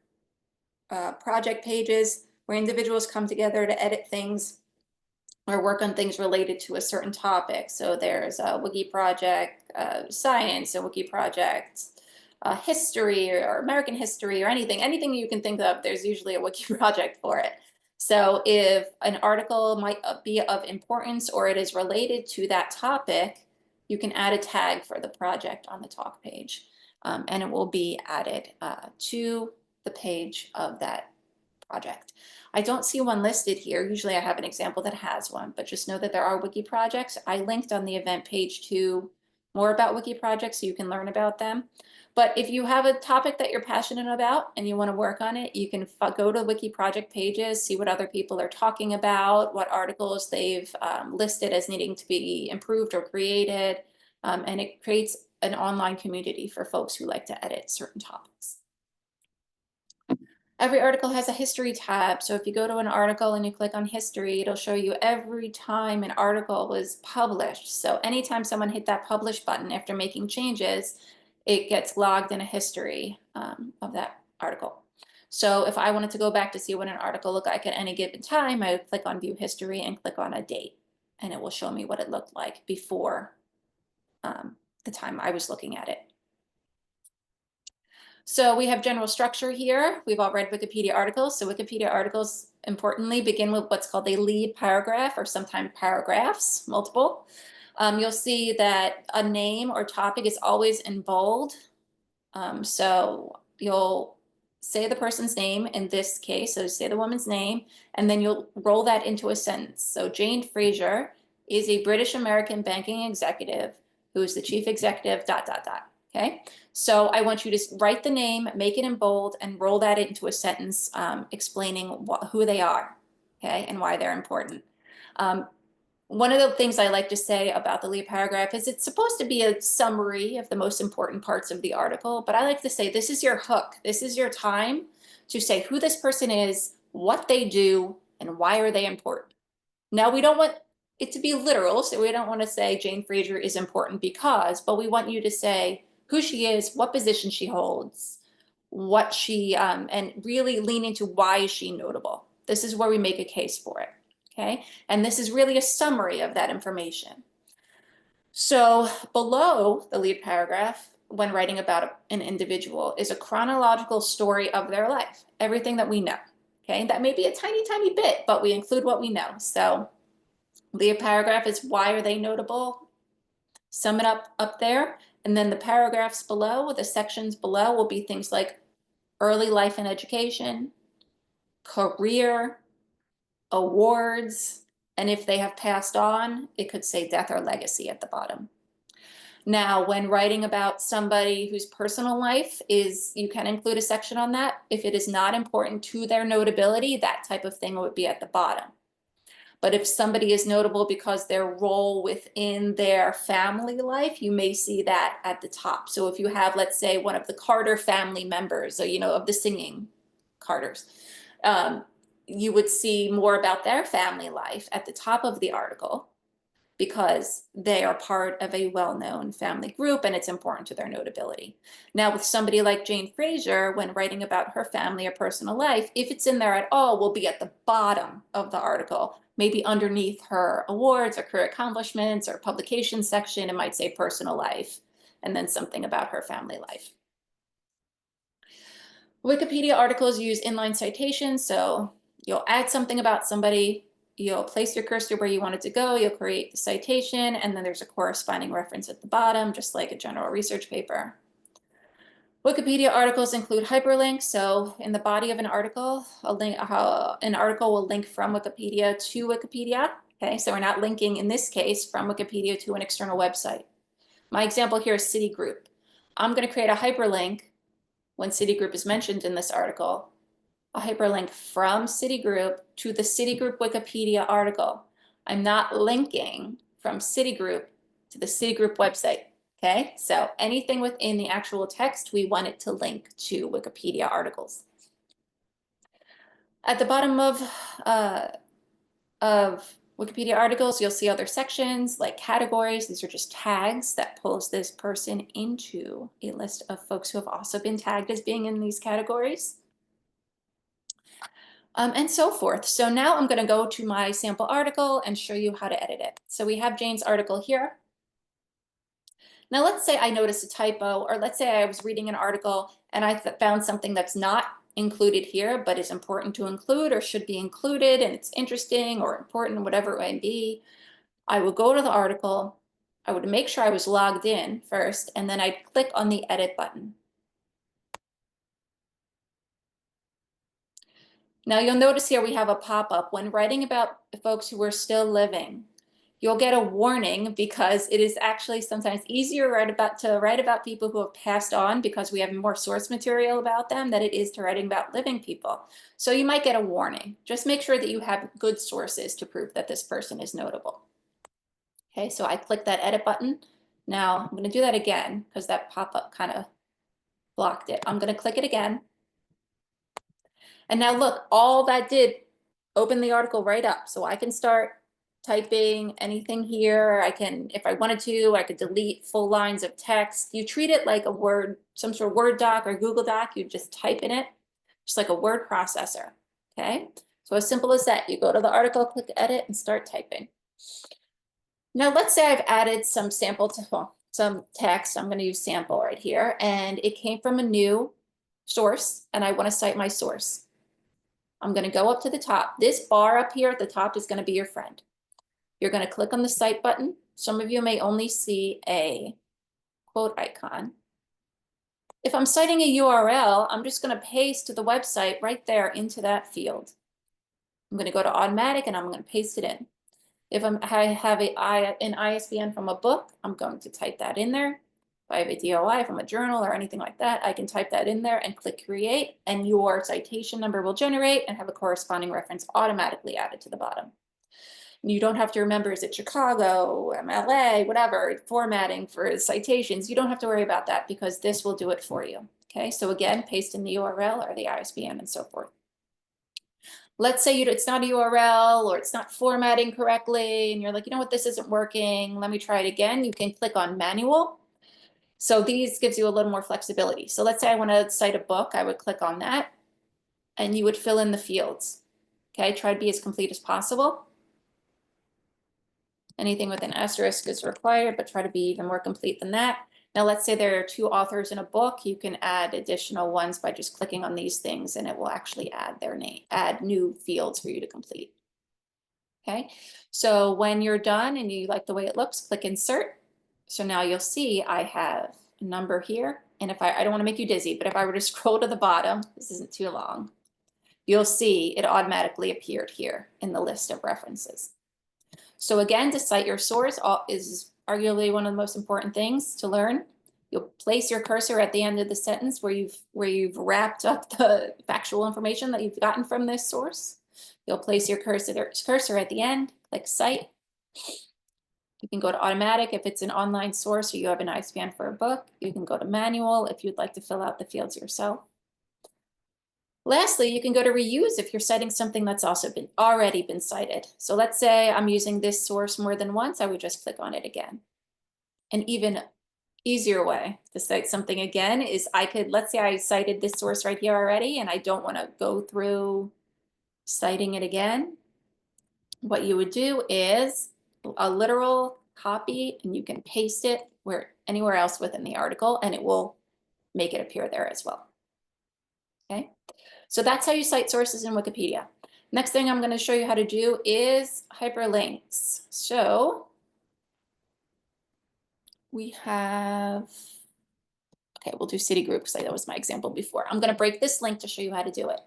project pages where individuals come together to edit things or work on things related to a certain topic. So there's a wiki project science, a wiki project history or American history or anything you can think of, there's usually a wiki project for it. So if an article might be of importance or it is related to that topic, you can add a tag for the project on the talk page, and it will be added to the page of that project. I don't see one listed here. Usually I have an example that has one, but just know that there are wiki projects. I linked on the event page to more about wiki projects so you can learn about them. But if you have a topic that you're passionate about and you want to work on it, you can go to wiki project pages, see what other people are talking about, what articles they've listed as needing to be improved or created, and it creates an online community for folks who like to edit certain topics. Every article has a history tab. So if you go to an article and you click on history, it'll show you every time an article was published. So anytime someone hit that publish button after making changes, it gets logged in a history of that article. So if I wanted to go back to see what an article looked like at any given time, I would click on view history and click on a date, and it will show me what it looked like before the time I was looking at it. So we have general structure here. We've all read Wikipedia articles. So Wikipedia articles, importantly, begin with what's called a lead paragraph, or sometimes paragraphs, multiple. You'll see that a name or topic is always in bold. So you'll say the person's name in this case, so say the woman's name, and then you'll roll that into a sentence. So Jane Fraser is a British American banking executive who is the chief executive, ... Okay, so I want you to write the name, make it in bold, and roll that into a sentence explaining who they are, okay, and why they're important. One of the things I like to say about the lead paragraph is it's supposed to be a summary of the most important parts of the article, but I like to say this is your hook. This is your time to say who this person is, what they do, and why are they important. Now, we don't want it to be literal, so we don't want to say Jane Fraser is important because, but we want you to say who she is, what position she holds, what she, and really lean into why is she notable. This is where we make a case for it, okay? And this is really a summary of that information. So below the lead paragraph, when writing about an individual, is a chronological story of their life, everything that we know, okay? That may be a tiny, tiny bit, but we include what we know. So lead paragraph is why are they notable? Sum it up there. And then the paragraphs below, the sections below will be things like early life and education, career, awards, and if they have passed on, it could say death or legacy at the bottom. Now, when writing about somebody whose personal life is, you can include a section on that. If it is not important to their notability, that type of thing would be at the bottom. But if somebody is notable because their role within their family life, you may see that at the top. So if you have, let's say, one of the Carter family members, or, of the singing Carters, you would see more about their family life at the top of the article because they are part of a well-known family group and it's important to their notability. Now, with somebody like Jane Fraser, when writing about her family or personal life, if it's in there at all, will be at the bottom of the article, maybe underneath her awards or career accomplishments or publication section. It might say personal life and then something about her family life. Wikipedia articles use inline citations, so you'll add something about somebody, you'll place your cursor where you want it to go, you'll create the citation, and then there's a corresponding reference at the bottom, just like a general research paper. Wikipedia articles include hyperlinks, so in the body of an article, an article will link from Wikipedia to Wikipedia. Okay, so we're not linking, in this case, from Wikipedia to an external website. My example here is Citigroup. I'm going to create a hyperlink when Citigroup is mentioned in this article, a hyperlink from Citigroup to the Citigroup Wikipedia article. I'm not linking from Citigroup to the Citigroup website. Okay, so anything within the actual text, we want it to link to Wikipedia articles. At the bottom of Wikipedia articles, you'll see other sections like categories. These are just tags that pulls this person into a list of folks who have also been tagged as being in these categories. And so forth. So now I'm going to go to my sample article and show you how to edit it. So we have Jane's article here. Now let's say I noticed a typo, or let's say I was reading an article and I found something that's not included here, but is important to include or should be included, and it's interesting or important, whatever it may be. I would go to the article, I would make sure I was logged in first, and then I'd click on the edit button. Now you'll notice here we have a pop-up. When writing about folks who are still living, you'll get a warning because it is actually sometimes easier to write about people who have passed on because we have more source material about them than it is to writing about living people. So you might get a warning. Just make sure that you have good sources to prove that this person is notable. Okay, so I click that edit button. Now I'm going to do that again because that pop-up kind of blocked it. I'm going to click it again. And now look, all that did, open the article right up. So I can start typing anything here. I can, if I wanted to, I could delete full lines of text. You treat it like a Word, some sort of Word doc or Google Doc. You just type in it, just like a word processor. Okay, so as simple as that. You go to the article, click edit, and start typing. Now let's say I've added some some text. I'm going to use sample right here, and it came from a new source, and I want to cite my source. I'm going to go up to the top. This bar up here at the top is going to be your friend. You're going to click on the cite button. Some of you may only see a quote icon. If I'm citing a URL, I'm just going to paste the website right there into that field. I'm going to go to automatic and I'm going to paste it in. If I have an ISBN from a book, I'm going to type that in there. If I have a DOI from a journal or anything like that, I can type that in there and click create, and your citation number will generate and have a corresponding reference automatically added to the bottom. You don't have to remember, is it Chicago, MLA, whatever, formatting for citations. You don't have to worry about that because this will do it for you. Okay, so again, paste in the URL or the ISBN and so forth. Let's say it's not a URL or it's not formatting correctly and you're like, you know what, this isn't working. Let me try it again. You can click on manual. So these gives you a little more flexibility. So let's say I want to cite a book. I would click on that and you would fill in the fields. Okay, try to be as complete as possible. Anything with an asterisk is required, but try to be even more complete than that. Now, let's say there are two authors in a book. You can add additional ones by just clicking on these things, and it will actually add their name, add new fields for you to complete. Okay, so when you're done and you like the way it looks, click insert. So now you'll see I have a number here. And if I don't want to make you dizzy, but if I were to scroll to the bottom, this isn't too long, you'll see it automatically appeared here in the list of references. So again, to cite your source is arguably one of the most important things to learn. You'll place your cursor at the end of the sentence where you've wrapped up the factual information that you've gotten from this source. You'll place your cursor at the end, click cite. You can go to automatic if it's an online source or you have an ISBN for a book. You can go to manual if you'd like to fill out the fields yourself. Lastly, you can go to reuse if you're citing something that's also already been cited. So let's say I'm using this source more than once, I would just click on it again. An even easier way to cite something again is let's say I cited this source right here already and I don't want to go through citing it again. What you would do is a literal copy and you can paste it anywhere else within the article and it will make it appear there as well. Okay, so that's how you cite sources in Wikipedia. Next thing I'm going to show you how to do is hyperlinks. So we have, okay, we'll do Citigroup because that was my example before. I'm going to break this link to show you how to do it.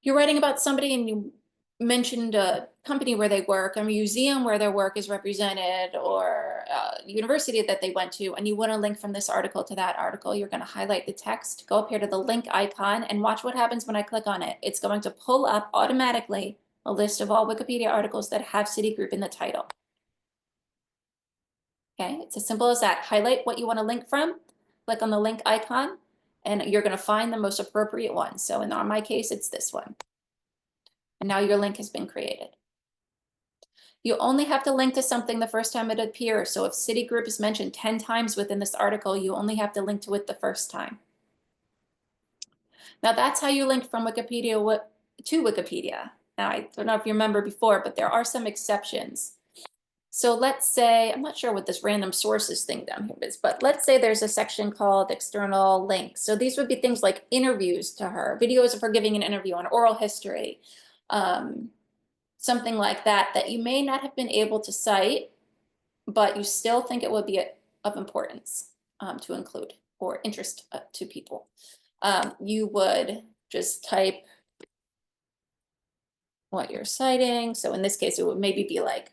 You're writing about somebody and you mentioned a company where they work, a museum where their work is represented, or a university that they went to, and you want to link from this article to that article. You're going to highlight the text, go up here to the link icon, and watch what happens when I click on it. It's going to pull up automatically a list of all Wikipedia articles that have Citigroup in the title. Okay, it's as simple as that. Highlight what you want to link from, click on the link icon, and you're going to find the most appropriate one. So in my case, it's this one. And now your link has been created. You only have to link to something the first time it appears. So if Citigroup is mentioned 10 times within this article, you only have to link to it the first time. Now that's how you link from Wikipedia to Wikipedia. Now I don't know if you remember before, but there are some exceptions. So let's say, I'm not sure what this random sources thing down here is, but let's say there's a section called external links. So these would be things like interviews to her, videos of her giving an interview on oral history, something like that, that you may not have been able to cite, but you still think it would be of importance to include or interest to people. You would just type what you're citing. So in this case, it would maybe be like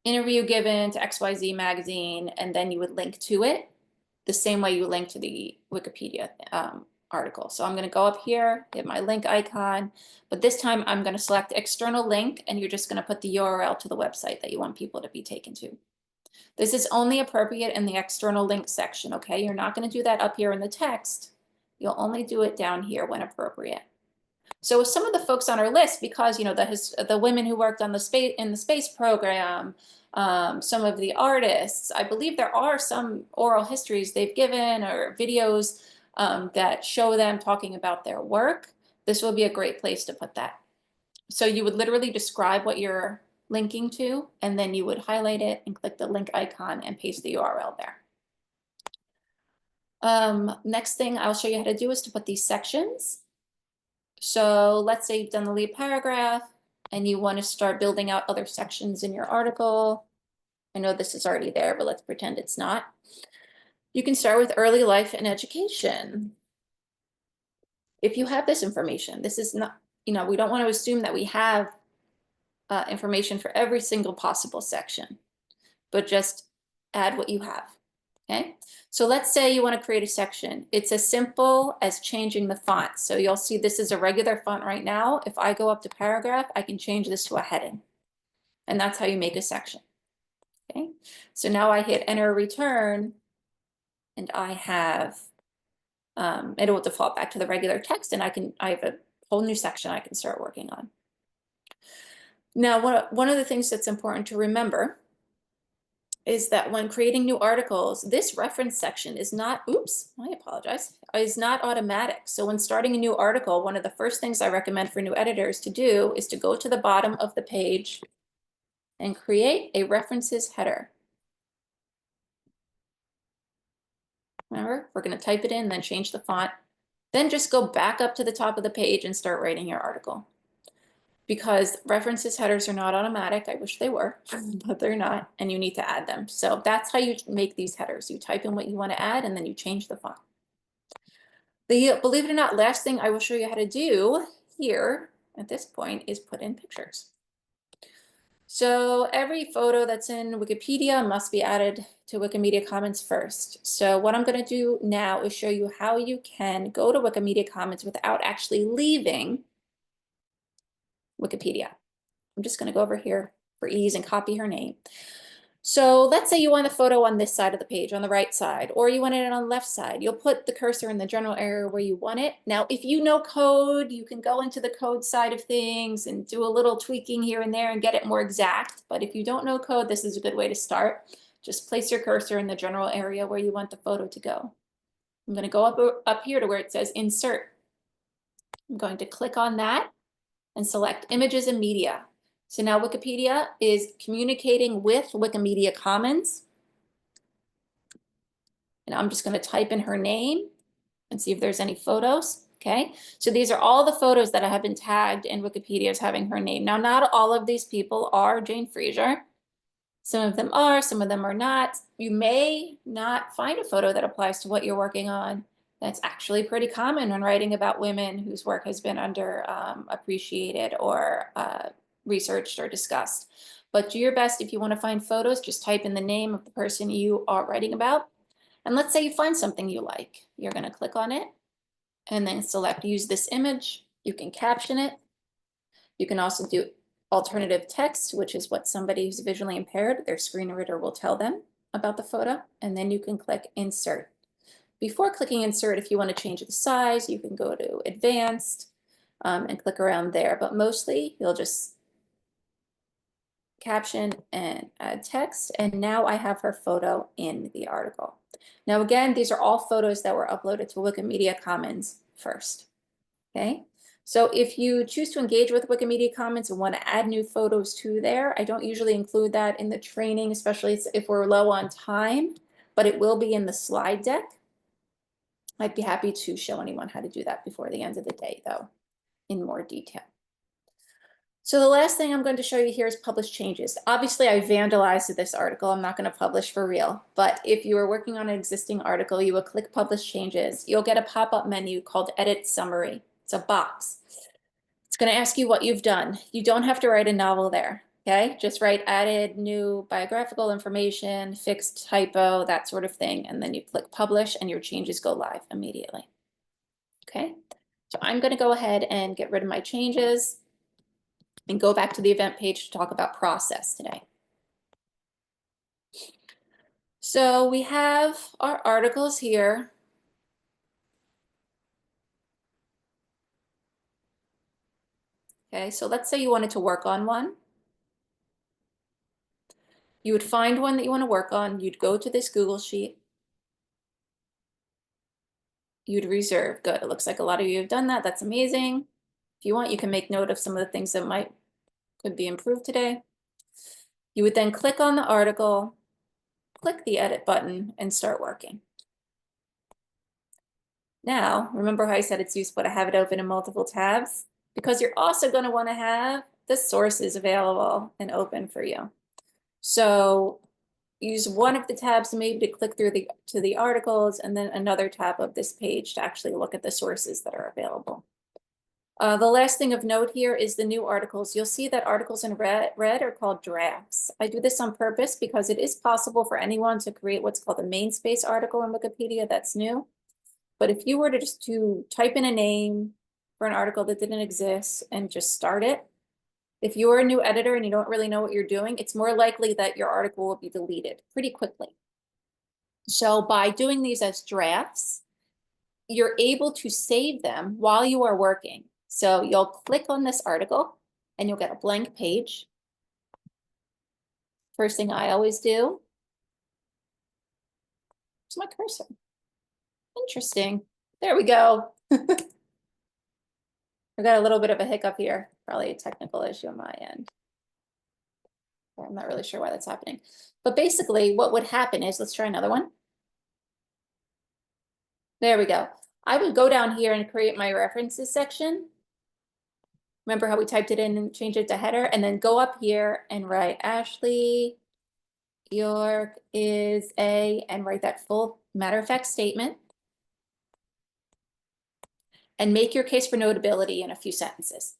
interview given to XYZ magazine, and then you would link to it the same way you link to the Wikipedia article. So I'm going to go up here, hit my link icon, but this time I'm going to select external link, and you're just going to put the URL to the website that you want people to be taken to. This is only appropriate in the external link section, okay? You're not going to do that up here in the text. You'll only do it down here when appropriate. So with some of the folks on our list, because the women who worked on the space program, some of the artists, I believe there are some oral histories they've given or videos that show them talking about their work. This will be a great place to put that. So you would literally describe what you're linking to, and then you would highlight it and click the link icon and paste the URL there. Next thing I'll show you how to do is to put these sections. So let's say you've done the lead paragraph and you want to start building out other sections in your article. I know this is already there, but let's pretend it's not. You can start with early life and education. If you have this information, this is not, we don't want to assume that we have information for every single possible section, but just add what you have. Okay, so let's say you want to create a section. It's as simple as changing the font. So you'll see this is a regular font right now. If I go up to paragraph, I can change this to a heading. And that's how you make a section. Okay, so now I hit enter return, and I have, it will default back to the regular text, and I have a whole new section I can start working on. Now, one of the things that's important to remember is that when creating new articles, this reference section is not, oops, I apologize, is not automatic. So when starting a new article, one of the first things I recommend for new editors to do is to go to the bottom of the page and create a references header. Remember, we're going to type it in, then change the font, then just go back up to the top of the page and start writing your article. Because references headers are not automatic. I wish they were, but they're not, and you need to add them. So that's how you make these headers. You type in what you want to add, and then you change the font. The, believe it or not, last thing I will show you how to do here at this point is put in pictures. So every photo that's in Wikipedia must be added to Wikimedia Commons first. So what I'm going to do now is show you how you can go to Wikimedia Commons without actually leaving Wikipedia. I'm just going to go over here for ease and copy her name. So let's say you want the photo on this side of the page, on the right side, or you want it on the left side. You'll put the cursor in the general area where you want it. Now, if you know code, you can go into the code side of things and do a little tweaking here and there and get it more exact. But if you don't know code, this is a good way to start. Just place your cursor in the general area where you want the photo to go. I'm going to go up here to where it says Insert. I'm going to click on that and select Images and Media. So now Wikipedia is communicating with Wikimedia Commons. And I'm just going to type in her name and see if there's any photos. Okay, so these are all the photos that have been tagged in Wikipedia as having her name. Now, not all of these people are Jane Fraser. Some of them are, some of them are not. You may not find a photo that applies to what you're working on. That's actually pretty common when writing about women whose work has been appreciated or researched or discussed. But do your best if you want to find photos, just type in the name of the person you are writing about. And let's say you find something you like. You're going to click on it and then select Use this image. You can caption it. You can also do alternative text, which is what somebody who's visually impaired, their screen reader will tell them about the photo. And then you can click Insert. Before clicking Insert, if you want to change the size, you can go to Advanced and click around there. But mostly, you'll just caption and add text. And now I have her photo in the article. Now, again, these are all photos that were uploaded to Wikimedia Commons first. Okay. So if you choose to engage with Wikimedia Commons and want to add new photos to there, I don't usually include that in the training, especially if we're low on time, but it will be in the slide deck. I'd be happy to show anyone how to do that before the end of the day, though, in more detail. So the last thing I'm going to show you here is publish changes. Obviously, I vandalized this article. I'm not going to publish for real, but if you are working on an existing article, you will click Publish Changes. You'll get a pop-up menu called Edit Summary. It's a box. It's going to ask you what you've done. You don't have to write a novel there, okay? Just write added new biographical information, fixed typo, that sort of thing, and then you click Publish and your changes go live immediately, okay? So I'm going to go ahead and get rid of my changes and go back to the event page to talk about process today. So we have our articles here. Okay, so let's say you wanted to work on one. You would find one that you want to work on. You'd go to this Google Sheet. You'd reserve. Good. It looks like a lot of you have done that. That's amazing. If you want, you can make note of some of the things that could be improved today. You would then click on the article, click the edit button, and start working. Now, remember how I said it's useful to have it open in multiple tabs? Because you're also going to want to have the sources available and open for you. So use one of the tabs maybe to click through to the articles, and then another tab of this page to actually look at the sources that are available. The last thing of note here is the new articles. You'll see that articles in red are called drafts. I do this on purpose because it is possible for anyone to create what's called a main space article in Wikipedia that's new. But if you were to just type in a name for an article that didn't exist and just start it, if you're a new editor and you don't really know what you're doing, it's more likely that your article will be deleted pretty quickly. So by doing these as drafts, you're able to save them while you are working. So you'll click on this article and you'll get a blank page. First thing I always do is my cursor. Interesting. There we go. I got a little bit of a hiccup here, probably a technical issue on my end. I'm not really sure why that's happening. But basically what would happen is, let's try another one. There we go. I would go down here and create my references section. Remember how we typed it in and changed it to header, and then go up here and write Ashley York is a, and write that full matter of fact statement. And make your case for notability in a few sentences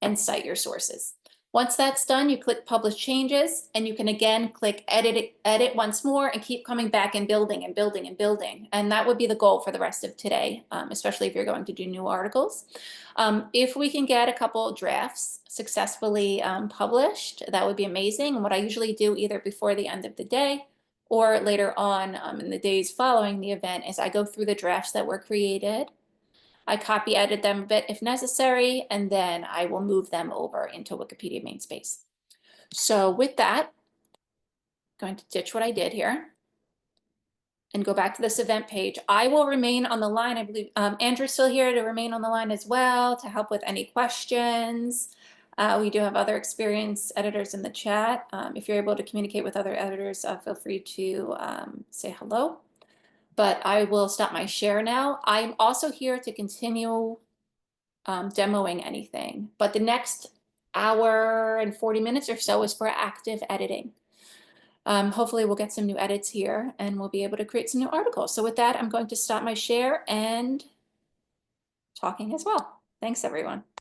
and cite your sources. Once that's done, you click Publish Changes, and you can again click Edit once more and keep coming back and building and building and building. And that would be the goal for the rest of today, especially if you're going to do new articles. If we can get a couple drafts successfully published, that would be amazing. And what I usually do either before the end of the day or later on in the days following the event is I go through the drafts that were created. I copy edit them a bit if necessary, and then I will move them over into Wikipedia main space. So with that, I'm going to ditch what I did here and go back to this event page. I will remain on the line. I believe Andrew's still here to remain on the line as well to help with any questions. We do have other experienced editors in the chat. If you're able to communicate with other editors, feel free to say hello. But I will stop my share now. I'm also here to continue demoing anything, but the next hour and 40 minutes or so is for active editing. Hopefully we'll get some new edits here and we'll be able to create some new articles. So with that, I'm going to stop my share and talking as well. Thanks, everyone.